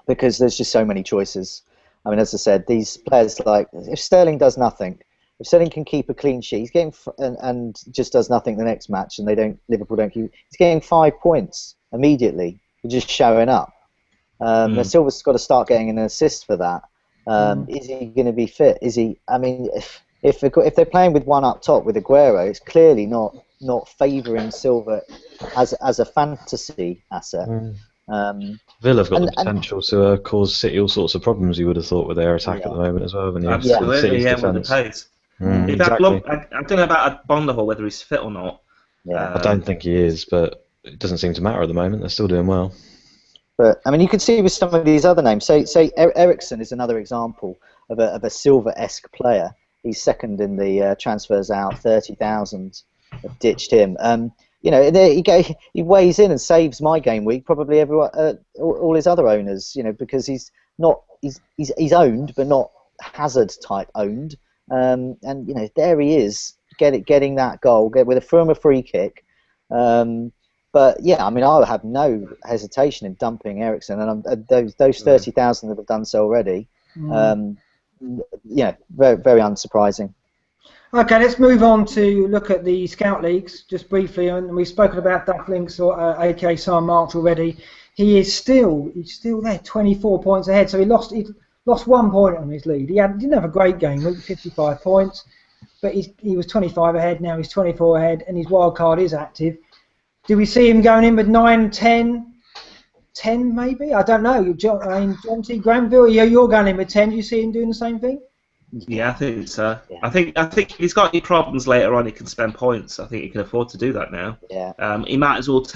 because there's just so many choices. I mean, as I said, these players, like if Sterling does nothing. If Sterling can keep a clean sheet, he's getting and just does nothing the next match, and Liverpool don't keep. He's getting 5 points immediately for just showing up. Silva's got to start getting an assist for that. Is he going to be fit? Is he? I mean, if they're playing with 1 up top with Aguero, it's clearly not favouring Silva as a fantasy asset. Villa have got the potential to cause City all sorts of problems. You would have thought with their attack at the moment as well, haven't you? Absolutely, with the pace. Exactly. I don't know about Bondaho whether he's fit or not. Yeah. I don't think he is, but it doesn't seem to matter at the moment. They're still doing well. But I mean, you can see with some of these other names. Say Ericsson is another example of a Silva-esque player. He's second in the transfers out. 30,000 have ditched him. He weighs in and saves my game week. Probably everyone, all his other owners. Because he's owned, but not Hazard type owned. And there he is, getting that goal from a free kick. But yeah, I mean, I have no hesitation in dumping Ericsson, and those 30,000 that have done so already. Very, very unsurprising. Okay, let's move on to look at the Scout Leagues just briefly, and we've spoken about Duff Links, or aka Sam March already. He's still there, 24 points ahead. So he lost 1 point on his lead. He didn't have a great game, 55 points, but he was 25 ahead. Now he's 24 ahead, and his wild card is active. Do we see him going in with 9, 10 maybe? I don't know. John T. Granville, you're going in with 10. Do you see him doing the same thing? Yeah, I think so. Yeah. I think if he's got any problems later on, he can spend points. I think he can afford to do that now. Yeah. He might as well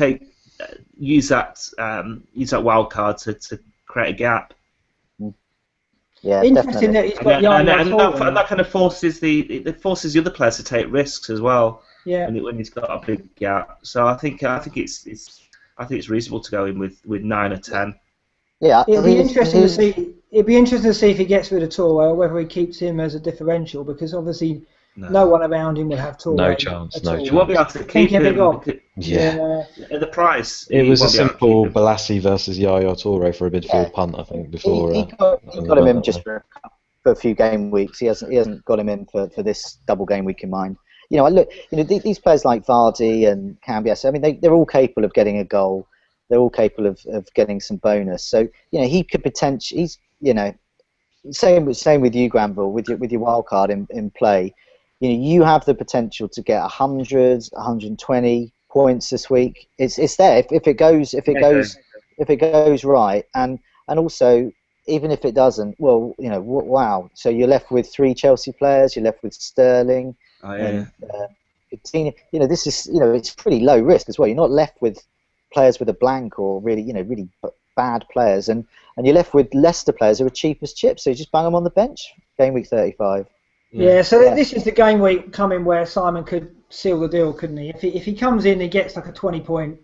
use that wild card to create a gap. Yeah, interesting definitely. that he's got and that kind of forces the other players to take risks as well. Yeah. When he's got a big gap, so I think it's reasonable to go in with 9 or 10. Yeah, it'd be interesting to see. It'd be interesting to see if he gets rid of Torre or whether he keeps him as a differential, because obviously No one around him would have Toure. No chance. No all. chance. You won't be able to keep him. Yeah. At the price. It was a won't be able to simple keep him. Balassi versus Yaya Toure for a midfield punt, I think, before. He got him in just for a few game weeks. He hasn't got him in for this double game week in mind. You know, these players like Vardy and Cambias. I mean, they're all capable of getting a goal. They're all capable of getting some bonus. So he could potentially. Same with you, Granville, with your wild card in play. You have the potential to get 100, 120 points this week. It's there if it goes right, and also even if it doesn't, well, wow. So you're left with 3 Chelsea players. You're left with Sterling. Oh, yeah. And this is it's pretty low risk as well. You're not left with players with a blank or really bad players, and you're left with Leicester players who are cheap as chips. So you just bang them on the bench. Game week 35. Yeah, so this is the game week coming where Simon could seal the deal, couldn't he? If he comes in, he gets like a 20-point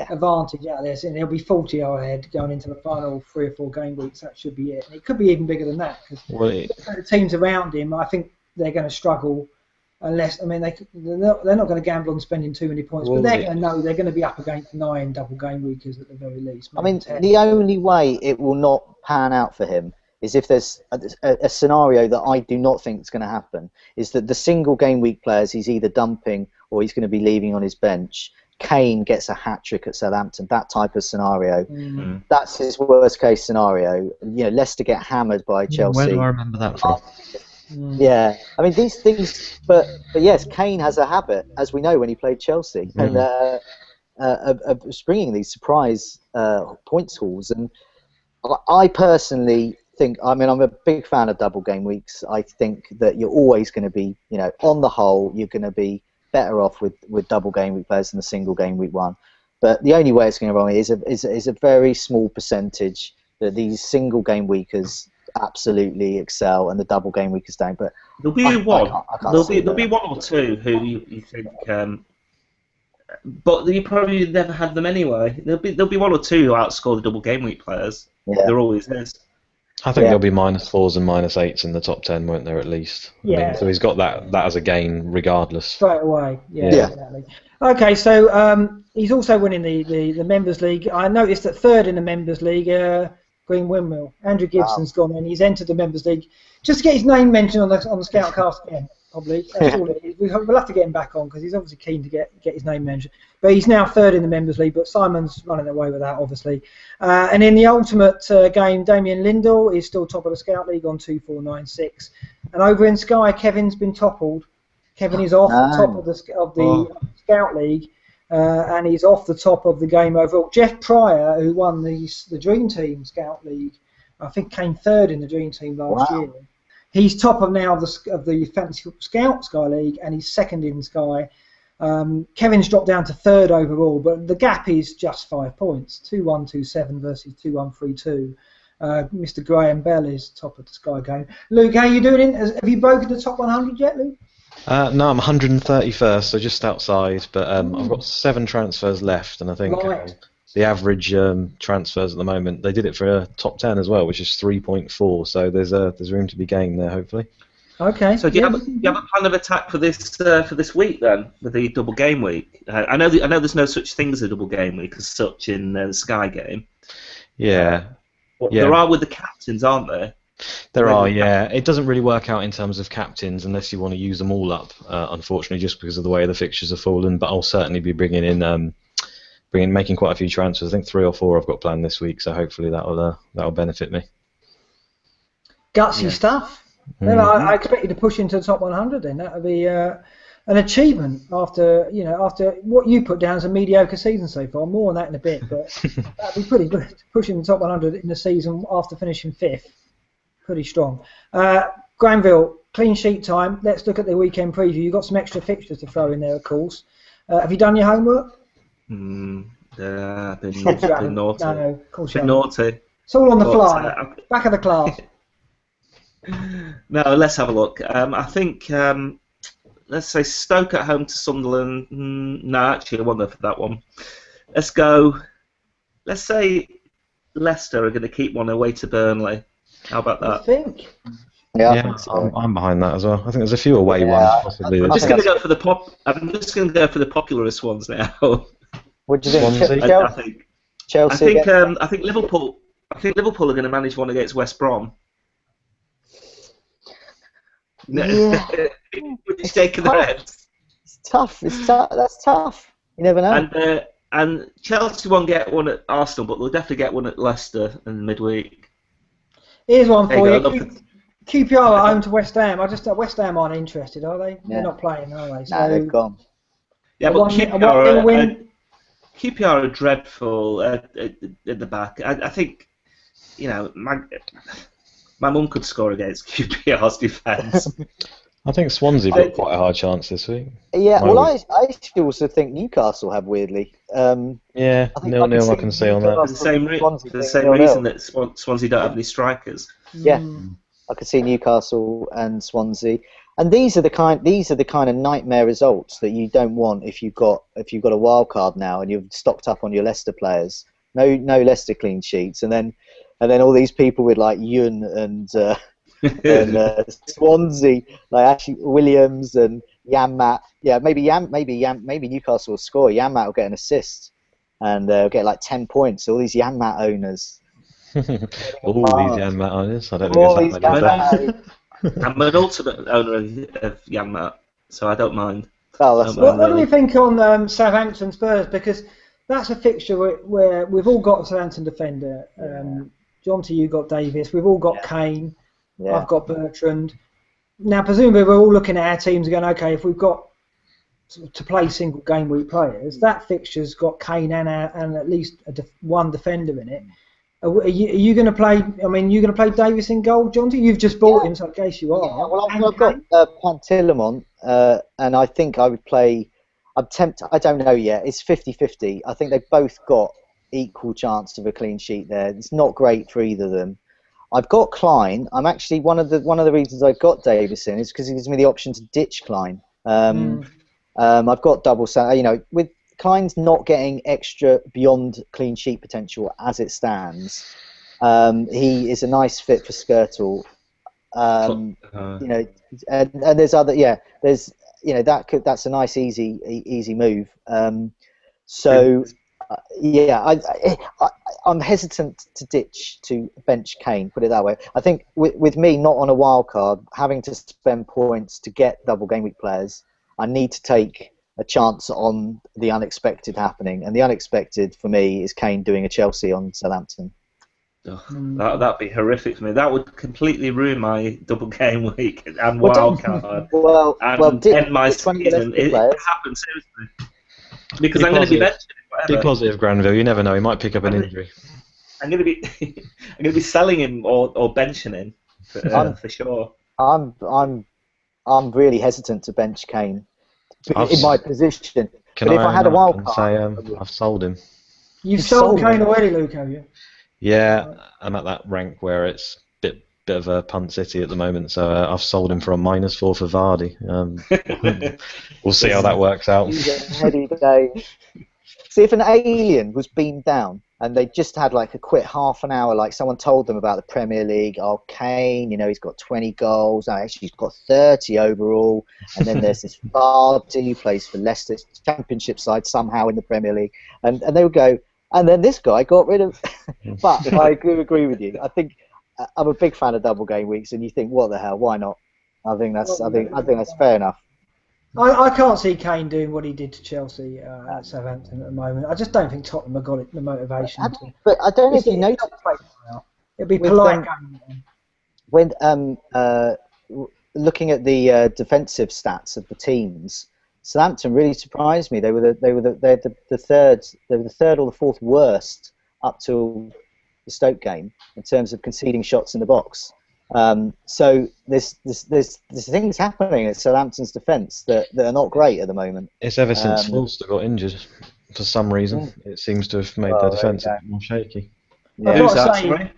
advantage out of this, and he'll be 40 ahead going into the final 3 or 4 game weeks. That should be it. And it could be even bigger than that because the teams around him, I think they're going to struggle unless, they're not going to gamble on spending too many points, but they're going to know they're going to be up against 9 double game weekers at the very least. I mean, 10. the only way it will not pan out for him is if there's a scenario that I do not think is going to happen, is that the single game week players he's either dumping or he's going to be leaving on his bench. Kane gets a hat-trick at Southampton, that type of scenario. That's his worst case scenario. Leicester get hammered by Chelsea. Where do I remember that from? Yeah, I mean these things, but yes, Kane has a habit, as we know, when he played Chelsea, and of springing these surprise points hauls. And I personally think, I'm a big fan of double game weeks. I think that you're always going to be, on the whole, you're going to be better off with double game week players than the single game week one. But the only way it's going to wrong is a very small percentage that these single game weekers absolutely excel and the double game weekers don't. But there'll be there'll be one or two who you think, but you probably never had them anyway. There'll be one or two who outscore the double game week players. Yeah. There always is. I think there'll be -4s and -8s in the top 10, won't there, at least? Yeah. So he's got that as a gain regardless. Straight away. Yeah. Exactly. Okay, so he's also winning the Members League. I noticed that third in the Members League, Green Windmill. Andrew Gibson's gone in. He's entered the Members League just to get his name mentioned on the Scoutcast again. Probably. That's all it is. We'll have to get him back on because he's obviously keen to get his name mentioned. But he's now third in the Members League, but Simon's running away with that, obviously. And in the Ultimate game, Damien Lindell is still top of the Scout League on 2496. And over in Sky, Kevin's been toppled. Kevin is off the top of the Scout League, and he's off the top of the game overall. Jeff Pryor, who won the Dream Team Scout League, I think came third in the Dream Team last year. He's top of now of the Fantasy Scout Sky League, and he's second in Sky. Kevin's dropped down to third overall, but the gap is just 5 points. 2127 versus 2132. Mr. Graham Bell is top of the Sky game. Luke, how are you doing? Have you broken the top 100 yet, Luke? No, I'm 131st, so just outside. But I've got 7 transfers left, and I think the average transfers at the moment, they did it for a top 10 as well, which is 3.4. So there's room to be gained there, hopefully. Okay. So do you have a plan of attack for this week then, with the double game week? I know there's no such thing as a double game week as such in the Sky game. Yeah. There are with the captains, aren't there? There are, yeah. It doesn't really work out in terms of captains unless you want to use them all up, unfortunately, just because of the way the fixtures have fallen. But I'll certainly be making quite a few transfers. I think 3 or 4 I've got planned this week, so hopefully that'll benefit me. Gutsy stuff. I expect you to push into the top 100 then. That would be an achievement after what you put down as a mediocre season so far. More on that in a bit, but that'd be pretty good. Pushing the top 100 in the season after finishing 5th. Pretty strong. Granville, clean sheet time. Let's look at the weekend preview. You've got some extra fixtures to throw in there, of course. Have you done your homework? Yeah, I've been naughty. No, of course been naughty. It's all on the fly. Back of the class. No, let's have a look. I think, let's say Stoke at home to Sunderland. No, actually, I won't go for that one. Let's go. Let's say Leicester are going to keep one away to Burnley. How about that? I think. Yeah, I think so. I'm behind that as well. I think there's a few away ones possibly. I'm just going to go for the popularist ones now. What do you think? Swansea? Chelsea. I think Liverpool. I think Liverpool are going to manage one against West Brom. Yeah. Would you stake the Reds? It's tough. That's tough. You never know. And Chelsea won't get one at Arsenal, but they'll definitely get one at Leicester in midweek. Here's one for you. QPR at home to West Ham. West Ham aren't interested, are they? Yeah. They're not playing, are they? So, no, they've gone. Yeah, but QPR are dreadful at the back. I think, my mum could score against QPR's defence. I think Swansea got quite a hard chance this week. Yeah, well, I also think Newcastle have weirdly. Yeah, 0-0 I can see on that. For the same reason that Swansea don't have any strikers. Yeah, I could see Newcastle and Swansea, and these are the kind of nightmare results that you don't want if you've got a wild card now and you've stocked up on your Leicester players. No Leicester clean sheets, and then all these people with like Yun and Swansea, like actually Williams and Janmaat. Yeah, maybe Newcastle will score. Janmaat will get an assist, and they'll get like 10 points. All these Janmaat owners. All these Janmaat owners. I don't think it's that many. I'm an ultimate owner of Janmaat, so I don't mind. What do you think on Southampton Spurs? Because that's a fixture where we've all got a Southampton defender. Jonty, you got Davis. We've all got Kane. Yeah. I've got Bertrand. Now, presumably, we're all looking at our teams and going, okay, if we've got to play single game week players, that fixture's got Kane and at least one defender in it. Are you going to play? I mean, you're going to play Davis in goal, Jonty? You've just bought him, so I guess you are. Yeah, well, I've got Pantilimon, and I think I would play. I'm tempted. I don't know yet. It's 50-50. I think they've both got equal chance of a clean sheet there. It's not great for either of them. I've got Klein. I'm actually one of the reasons I've got Davis in is because he gives me the option to ditch Klein. I've got double. With Klein's not getting extra beyond clean sheet potential as it stands. He is a nice fit for Skirtle. And there's other. Yeah, there's that's a nice easy move. I'm hesitant to bench Kane, put it that way. I think with me not on a wild card, having to spend points to get double game week players, I need to take a chance on the unexpected happening. And the unexpected for me is Kane doing a Chelsea on Southampton. That'd be horrific for me. That would completely ruin my double game week and wild card. End my season. It happens seriously. Because I'm going to be benching. Be positive, Granville. You never know. He might pick up an injury. I'm going to be selling him or benching him for sure. I'm really hesitant to bench Kane in my position. But if I had a wild card, I've sold him. You've sold Kane already, Luke, have you? Yeah, I'm at that rank where it's a bit of a punt city at the moment, so I've sold him for a -4 for Vardy. We'll see how that works out. Heady day. See, if an alien was beamed down and they just had like a quick half an hour, like someone told them about the Premier League, oh, Kane, he's got 20 goals, actually he's got 30 overall, and then there's this Vardy who plays for Leicester Championship side somehow in the Premier League, and they would go, and then this guy got rid of. But I agree with you. I think I'm a big fan of double game weeks, and you think, what the hell? Why not? I think that's fair enough. I can't see Kane doing what he did to Chelsea at Southampton at the moment. I just don't think Tottenham have got the motivation. But I don't know if you know. It'd be polite. When looking at the defensive stats of the teams, Southampton really surprised me. They were the third or the fourth worst up till the Stoke game in terms of conceding shots in the box. So there's things happening at Southampton's defence that are not great at the moment. It's ever since Forster got injured for some reason. It seems to have made their defence a bit more shaky. Yeah.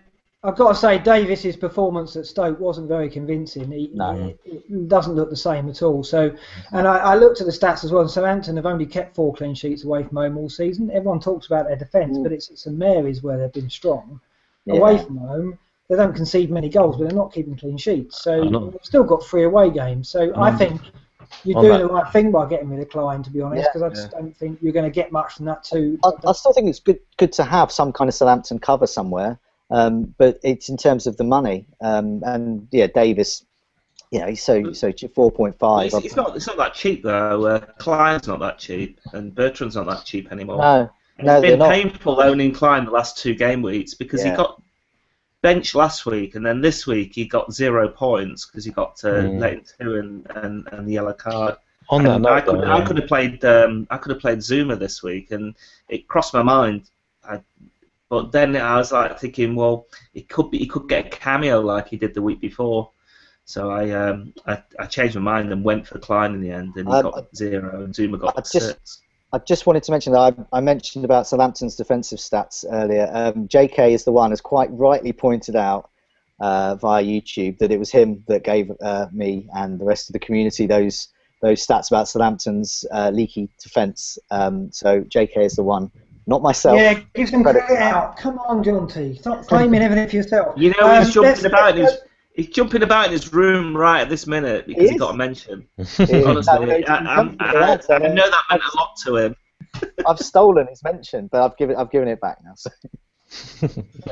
I've got to say, Davis's performance at Stoke wasn't very convincing. It doesn't look the same at all. So, and I looked at the stats as well. And Southampton have only kept 4 clean sheets away from home all season. Everyone talks about their defence, but it's at St Mary's where they've been strong. Away from home, they don't concede many goals, but they're not keeping clean sheets. So I know. we've still got 3 away games. So I think you're On doing that- the right thing by getting rid of Klein, to be honest, Yeah. because I just don't think you're going to get much from that too. I still think it's good to have some kind of Southampton cover somewhere, but it's in terms of the money. And yeah, Davis, he's so 4.5. It's not that cheap though. Klein's not that cheap, and Bertrand's not that cheap anymore. No, It's they're been not. painful owning Klein the last 2 game weeks because he got benched last week, and then this week he got 0 points because he got let into and the yellow card. On that And note, I could have played Zuma this week, and it crossed my mind. But then I was like thinking, well, he could get a cameo like he did the week before. So I changed my mind and went for Klein in the end, and he got 0, and Zuma got 6. I just wanted to mention that I mentioned about Southampton's defensive stats earlier. JK is the one, has quite rightly pointed out via YouTube that it was him that gave me and the rest of the community those stats about Southampton's leaky defence. So JK is the one, not myself. Yeah, give some credit out. Come on, John T. Stop claiming everything for yourself. You know, he's jumping about in his room right at this minute because he got a mention. Honestly, I know that meant a lot to him. I've stolen his mention, but I've given it back now. So.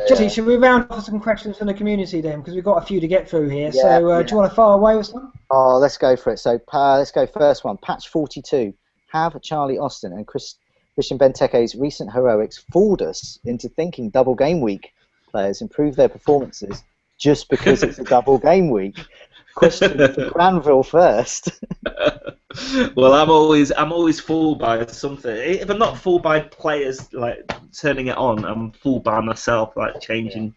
Jesse, should we round off some questions from the community then? Because we've got a few to get through here. Yeah, so do you want to fire away with some? Oh, let's go for it. So let's go first one. Patch 42. Have Charlie Austin and Christian Benteke's recent heroics fooled us into thinking double game week players improve their performances just because it's a double game week? Question for Granville first. Well, I'm always fooled by something. If I'm not fooled by players like turning it on, I'm fooled by myself, like changing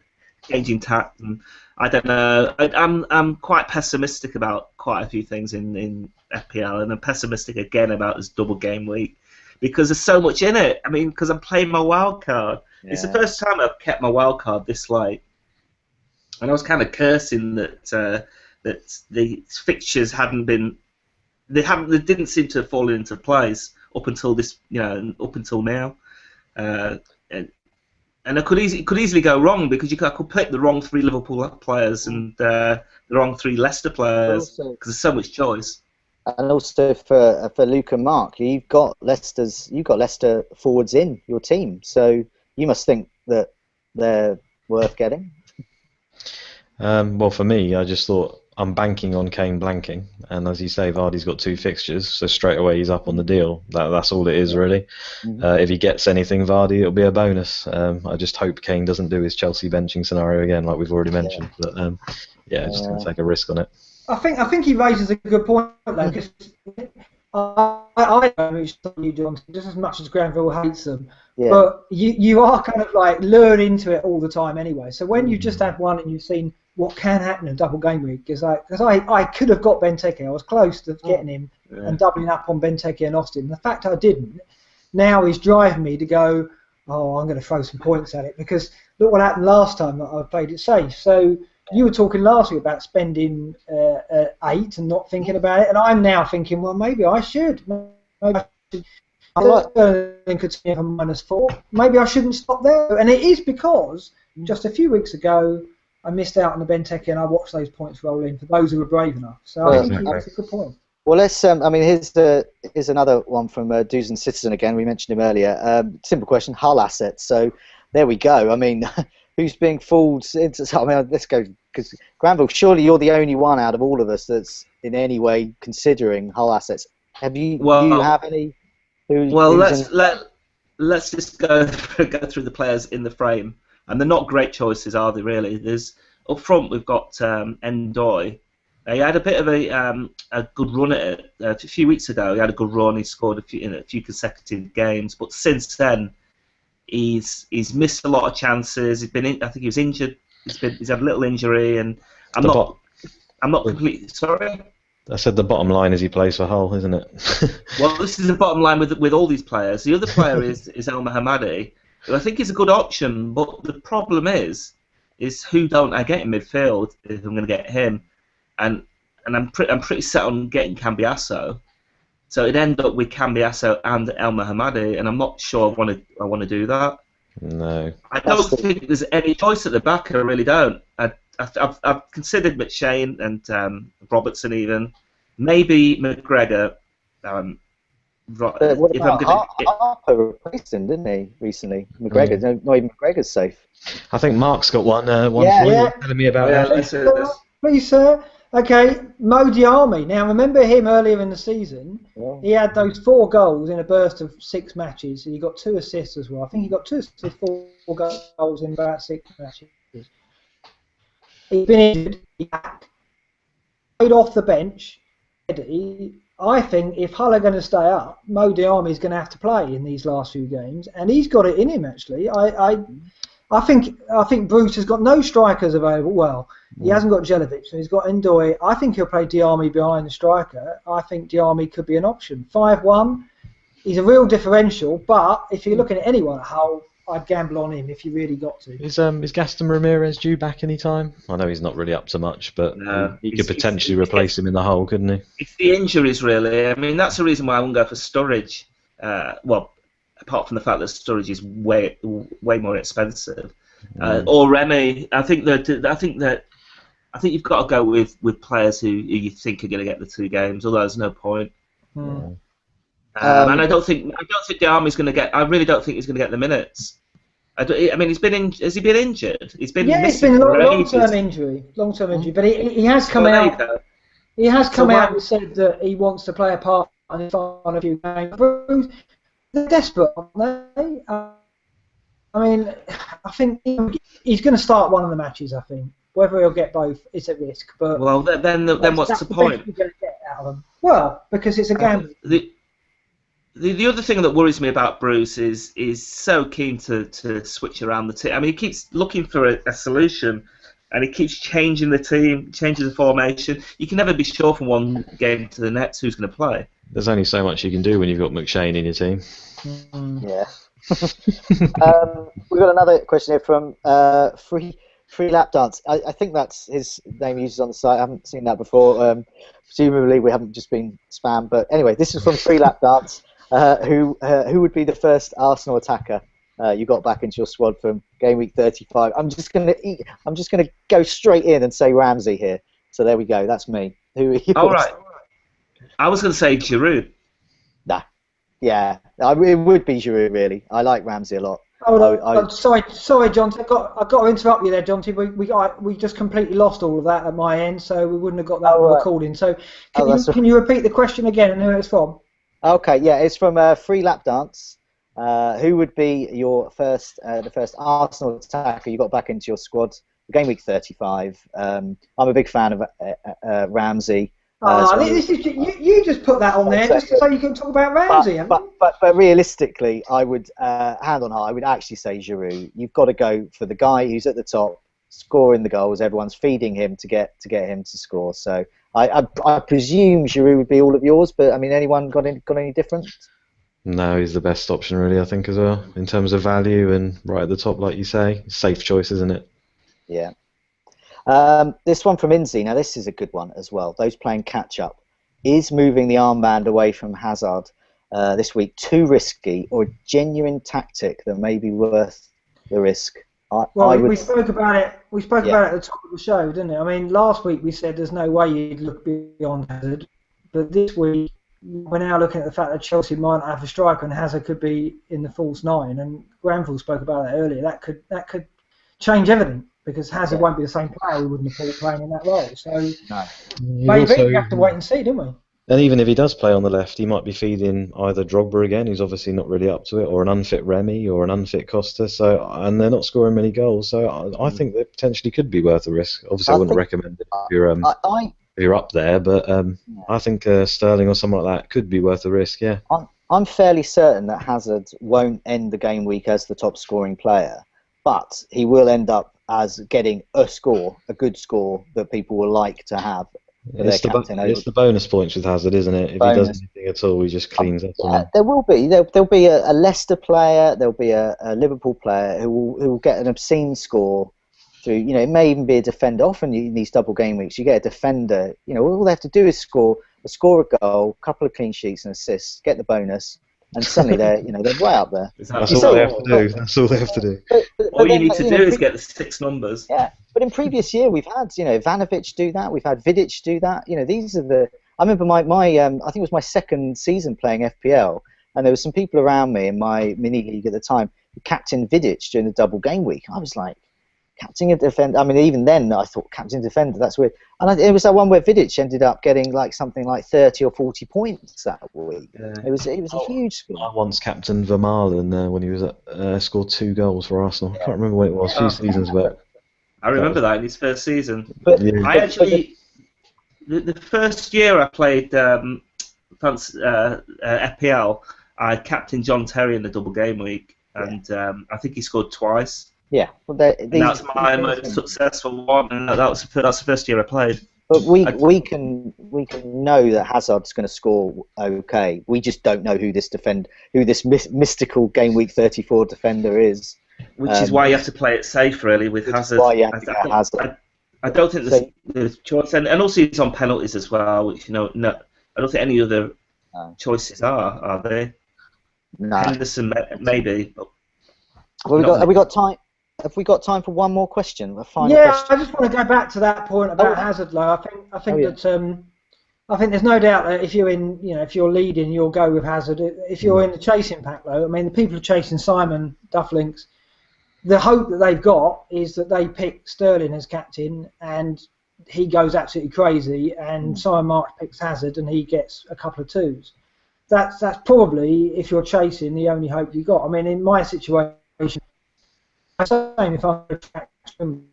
tact. And I don't know. I'm quite pessimistic about quite a few things in FPL, and I'm pessimistic again about this double game week because there's so much in it. I mean, because I'm playing my wild card. Yeah. It's the first time I've kept my wild card this late, and I was kind of cursing that the fixtures hadn't been. They didn't seem to have fallen into place up until this, up until now, and it could easily go wrong because I could pick the wrong 3 Liverpool players and the wrong 3 Leicester players because there's so much choice. And also for Luke and Mark, you've got Leicester forwards in your team, so you must think that they're worth getting. Well, for me, I just thought I'm banking on Kane blanking, and as you say, Vardy's got 2 fixtures, so straight away he's up on the deal. That's all it is, really. If he gets anything, Vardy, it'll be a bonus. I just hope Kane doesn't do his Chelsea benching scenario again, like we've already mentioned. But just going to take a risk on it. I think he raises a good point though, because I know you, John, just as much as Granville hates them, but you are kind of like lured into it all the time anyway. So when you've just had one and you've seen what can happen in a double game week, because I could have got Benteke, I was close to getting him and doubling up on Benteke and Austin. The fact I didn't now is driving me to go, oh, I'm going to throw some points at it because look what happened last time that I played it safe. So you were talking last week about spending 8 and not thinking about it, and I'm now thinking, well, maybe I should. Maybe I should. Sterling could see a -4. Maybe I shouldn't stop there. And it is because just a few weeks ago I missed out on the Benteke and I watched those points roll in for those who were brave enough. So I think that's a good point. Well, let's. Here's another one from Doos and Citizen again. We mentioned him earlier. Simple question: Hull assets. So there we go. I mean, who's being fooled into? I mean, let's go because Granville. Surely you're the only one out of all of us that's in any way considering Hull assets. Have you? Do you have any? Let's just go through the players in the frame, and they're not great choices, are they? Really? There's up front we've got Ndoye. He had a bit of a good run at it a few weeks ago. He had a good run. He scored a few consecutive games, but since then he's missed a lot of chances. He's been I think he was injured. He's had a little injury, and I'm not completely sorry. I said the bottom line is he plays for Hull, isn't it? Well, this is the bottom line with all these players. The other player is El Mohammadi, who I think is a good option, but the problem is who don't I get in midfield if I'm going to get him, and I'm pretty set on getting Cambiasso, so it'd end up with Cambiasso and El Mohammadi, and I'm not sure I want to do that. No. I don't think there's any choice at the back. I really don't. I've considered McShane and Robertson even, maybe McGregor. But what If I'm about going to, Harper replaced him, didn't he, recently? McGregor, not even McGregor's safe. I think Mark's got one for you. Yeah. Telling me about that. Please, sir. Okay, Mo Diarmi. Now, remember him earlier in the season? Yeah. He had those 4 goals in a burst of 6 matches. He got 2 assists as well. I think he got 2 assists, 4 goals in about 6 matches. He's been injured. He played off the bench. I think if Hull are going to stay up, Mo Diarmi is going to have to play in these last few games, and he's got it in him actually. I think Bruce has got no strikers available. Well, he hasn't got Jelic, so he's got Ndoye. I think he'll play Diarmi behind the striker. I think Diarmi could be an option. 5-1, he's a real differential, but if you're looking at anyone at Hull, I'd gamble on him if you really got to. Is Gaston Ramirez due back any time? I know he's not really up to much, but he could potentially replace him in the Hull, couldn't he? It's the injuries, really. I mean, that's the reason why I wouldn't go for Sturridge. Well, apart from the fact that Sturridge is way more expensive, or Remy. I think you've got to go with players who you think are going to get the 2 games. Although there's no point. And I don't think Diarmi's going to get. I really don't think he's going to get the minutes. I mean, has he been injured? He's been it's been a long-term injury. But he has come out. He has come out and said that he wants to play a part in a few games. They're desperate, aren't they? I mean, I think he's going to start one of the matches. I think whether he'll get both is at risk. But then what's the point? You're going to get out of them. Well, because it's a gamble. The other thing that worries me about Bruce is so keen to switch around the team. I mean, he keeps looking for a solution, and he keeps changing the team, changing the formation. You can never be sure from one game to the next who's going to play. There's only so much you can do when you've got McShane in your team. Yeah. We've got another question here from Free Lap Dance. I think that's his name he uses on the site. I haven't seen that before. Presumably we haven't just been spammed. But anyway, this is from Free Lap Dance. Who would be the first Arsenal attacker you got back into your squad from game week 35? I'm just gonna go straight in and say Ramsey here. So there we go. That's me. Who are you? All right. I was going to say Giroud. Nah. Yeah, it would be Giroud really. I like Ramsey a lot. Sorry, John. I got to interrupt you there, John. We just completely lost all of that at my end, so we wouldn't have got that recording. So can you repeat the question again and who it's from? Okay, yeah, it's from Free Lap Dance. Who would be your the first Arsenal attacker you got back into your squad? Game week 35. I'm a big fan of Ramsey. You just put that on there just so you can talk about Ramsey. But realistically, I would hand on heart. I would actually say Giroud. You've got to go for the guy who's at the top, scoring the goals. Everyone's feeding him to get him to score. So I presume Giroud would be all of yours. But I mean, anyone got any different? No, he's the best option really. I think as well in terms of value and right at the top, like you say, safe choice, isn't it? Yeah. This one from Inzi. Now this is a good one as well. Those playing catch up. Is moving the armband away from Hazard this week too risky, or a genuine tactic that may be worth the risk? We spoke about it. We spoke about it at the top of the show, didn't it? I mean, last week we said there's no way you'd look beyond Hazard, but this week we're now looking at the fact that Chelsea might not have a striker and Hazard could be in the false 9. And Granville spoke about that earlier. That could change everything, because Hazard won't be the same player we wouldn't have thought playing in that role. So maybe we have to wait and see, don't we? And even if he does play on the left, he might be feeding either Drogba again, who's obviously not really up to it, or an unfit Remy, or an unfit Costa. So, and they're not scoring many goals. So I think that potentially could be worth a risk. Obviously, I wouldn't recommend it if you're up there, but I think Sterling or someone like that could be worth a risk. Yeah. I'm fairly certain that Hazard won't end the game week as the top scoring player, but he will end up as getting a good score that people will like to have. It's the bonus points with Hazard, isn't it? If he does anything at all, he just cleans up. There will be. There'll be a Leicester player. There'll be a Liverpool player who will get an obscene score through. It may even be a defender. Often in these double game weeks, you get a defender. All they have to do is score a goal, a couple of clean sheets and assists, get the bonus. and suddenly they're way up there. That's all they have to do. That's all they have to do. All you need to do is get the 6 numbers. Yeah, but in previous year we've had Ivanovic do that. We've had Vidic do that. These are the. I remember my I think it was my second season playing FPL, and there were some people around me in my mini league at the time who captained Vidic during the double game week. I was like, captaining a defender. I mean, even then I thought captain defender. That's weird. And it was that one where Vidic ended up getting something like 30 or 40 points that week. Yeah. It was a huge score. I once captained Vermaelen when he was scored 2 goals for Arsenal. I can't remember what it was. A few seasons back. I remember that in his first season. But I actually, the first year I played FPL, I captained John Terry in the double game week, and I think he scored twice. Yeah, well, that's my most successful one, and that's the first year I played. But we can know that Hazard's going to score okay. We just don't know who this mystical game week 34 defender is. Which is why you have to play it safe, really, with Hazard. Why you have to get Hazard. I don't think there's choice, and also it's on penalties as well, which no, I don't think any other choices are they? No. Henderson maybe. But have we got time? Have we got time for one more question? A final question? I just want to go back to that point about Hazard. I think there's no doubt that if you're leading, you'll go with Hazard. If you're in the chasing pack, though, I mean, the people are chasing Simon Dufflinks. The hope that they've got is that they pick Sterling as captain, and he goes absolutely crazy, and Simon March picks Hazard, and he gets a couple of 2s. That's probably, if you're chasing, the only hope you got. I mean, in my situation, same if I'm going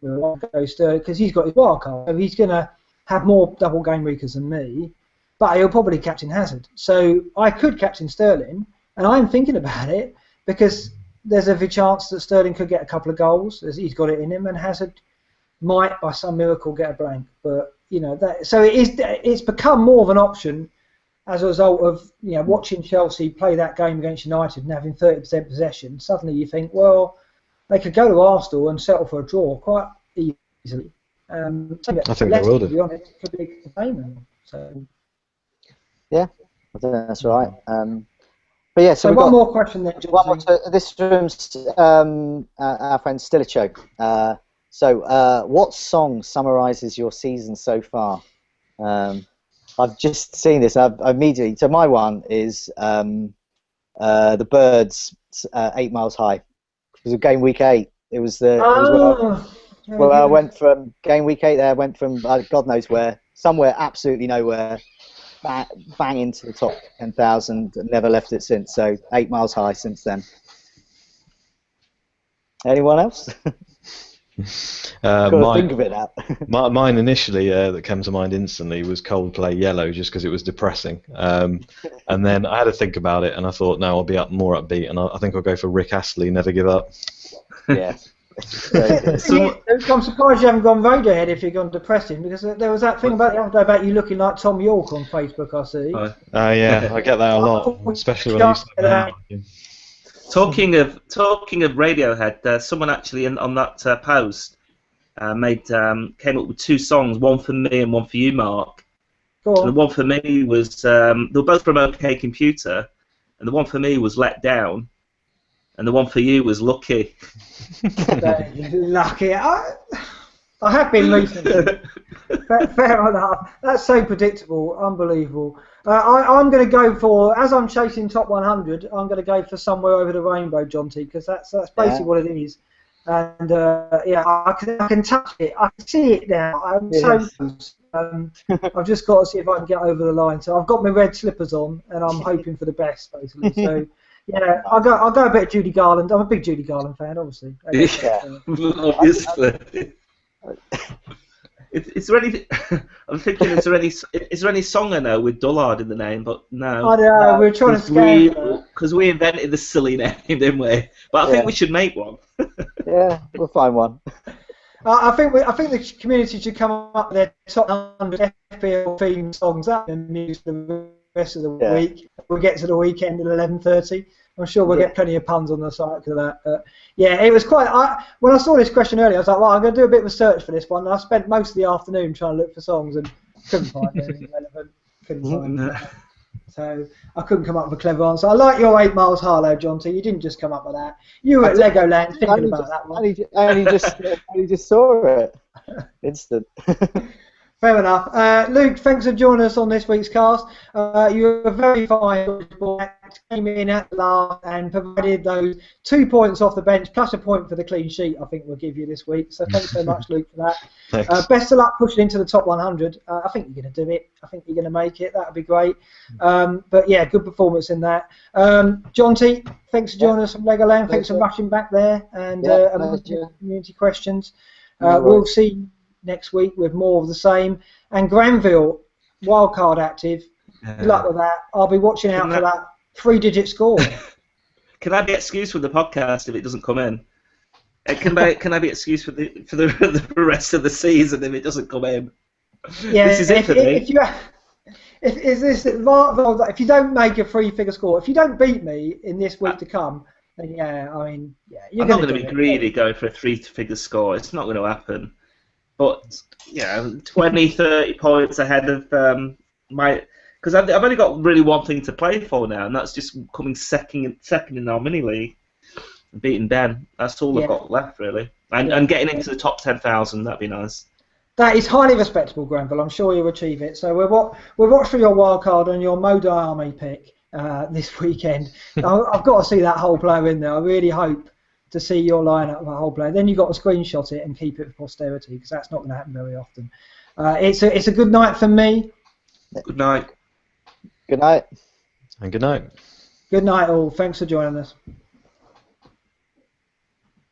to go Sterling because he's got his wild card, so he's going to have more double game weekers than me, but he'll probably captain Hazard. So I could captain Sterling, and I'm thinking about it because there's every chance that Sterling could get a couple of goals, as he's got it in him, and Hazard might, by some miracle, get a blank. But so it's become more of an option as a result of watching Chelsea play that game against United and having 30% possession. Suddenly you think, well, they could go to Arsenal and settle for a draw quite easily. I think they will do. To be honest, it could be a containment. So. Yeah, I think that's right. But yeah, so one more question then. One more. This room's our friend Stilicho. So, what song summarises your season so far? I've just seen this. I've immediately. So my one is the Birds, 8 Miles High. It was game week 8. It was well, I went from game week 8 there. I went from God knows where, somewhere absolutely nowhere, bang into the top 10,000. Never left it since. So 8 Miles High since then. Anyone else? Think of it now. Mine initially that came to mind instantly was Coldplay Yellow, just because it was depressing. And then I had to think about it, and I thought, no, I'll be more upbeat, and I think I'll go for Rick Astley, Never Give Up. Yeah. I'm surprised you haven't gone Radiohead if you're gone depressing, because there was that thing about the other day about you looking like Tom York on Facebook, I see. Yeah, I get that a lot, especially when I used to have Talking of Radiohead, someone actually on that post came up with 2 songs, one for me and one for you, Mark. Go on. And the one for me was they were both from OK Computer, and the one for me was Let Down, and the one for you was Lucky. Lucky. I have been recently. Fair enough. That's so predictable, unbelievable. I'm going to go for, as I'm chasing top 100, I'm going to go for Somewhere Over the Rainbow, John T, because that's basically what it is. And I can touch it. I can see it now. I'm so close. I've just got to see if I can get over the line. So I've got my red slippers on, and I'm hoping for the best, basically. So. Yeah, I'll go a bit of Judy Garland. I'm a big Judy Garland fan, obviously. Obviously. I'm thinking, is there any song I know with Dullard in the name? But no. I know, we're trying to scam. Because we invented the silly name, didn't we? But I think we should make one. Yeah, we'll find one. I think the community should come up with their top 100 FPL theme songs up and use the rest of the week. We'll get to the weekend at 11:30. I'm sure we'll get plenty of puns on the site because of that. But yeah, it was quite. When I saw this question earlier, I was like, well, I'm going to do a bit of a search for this one. And I spent most of the afternoon trying to look for songs and couldn't find anything relevant. Couldn't find So I couldn't come up with a clever answer. I like your 8 Miles Harlow, John T. You didn't just come up with that. You were at Legoland thinking about that one. I only just saw it. Instant. Fair enough. Luke, thanks for joining us on this week's cast. You were very fine. Came in at last and provided those 2 points off the bench plus a point for the clean sheet. I think we'll give you this week. So thanks so much, Luke, for that. Best of luck pushing into the top 100. I think you're going to do it. I think you're going to make it. That would be great. But yeah, good performance in that. John T, thanks for joining us from Legoland. Thanks for rushing back there and community questions. We'll see you next week with more of the same. And Granville, wildcard active. Good luck with that. I'll be watching out for that 3-digit score. Can I be excused from the podcast if it doesn't come in? Can I be excused for the rest of the season if it doesn't come in? Yeah, this is it for me. If you don't make a 3-figure score, if you don't beat me in this week to come, then you're I'm not going to be greedy going for a 3-figure score. It's not going to happen. But 20, 30 points ahead of because I've only got really one thing to play for now, and that's just coming second in our mini league, and beating Ben. That's all I've got left really, and getting into the top 10,000. That'd be nice. That is highly respectable, Granville. I'm sure you'll achieve it. So we'll watch for your wild card and your Modai Army pick this weekend. I've got to see that whole player in there. I really hope to see your lineup of a whole player. Then you've got to screenshot it and keep it for posterity because that's not going to happen very often. It's a good night for me. Good night. Good night. And good night. Good night all. Thanks for joining us.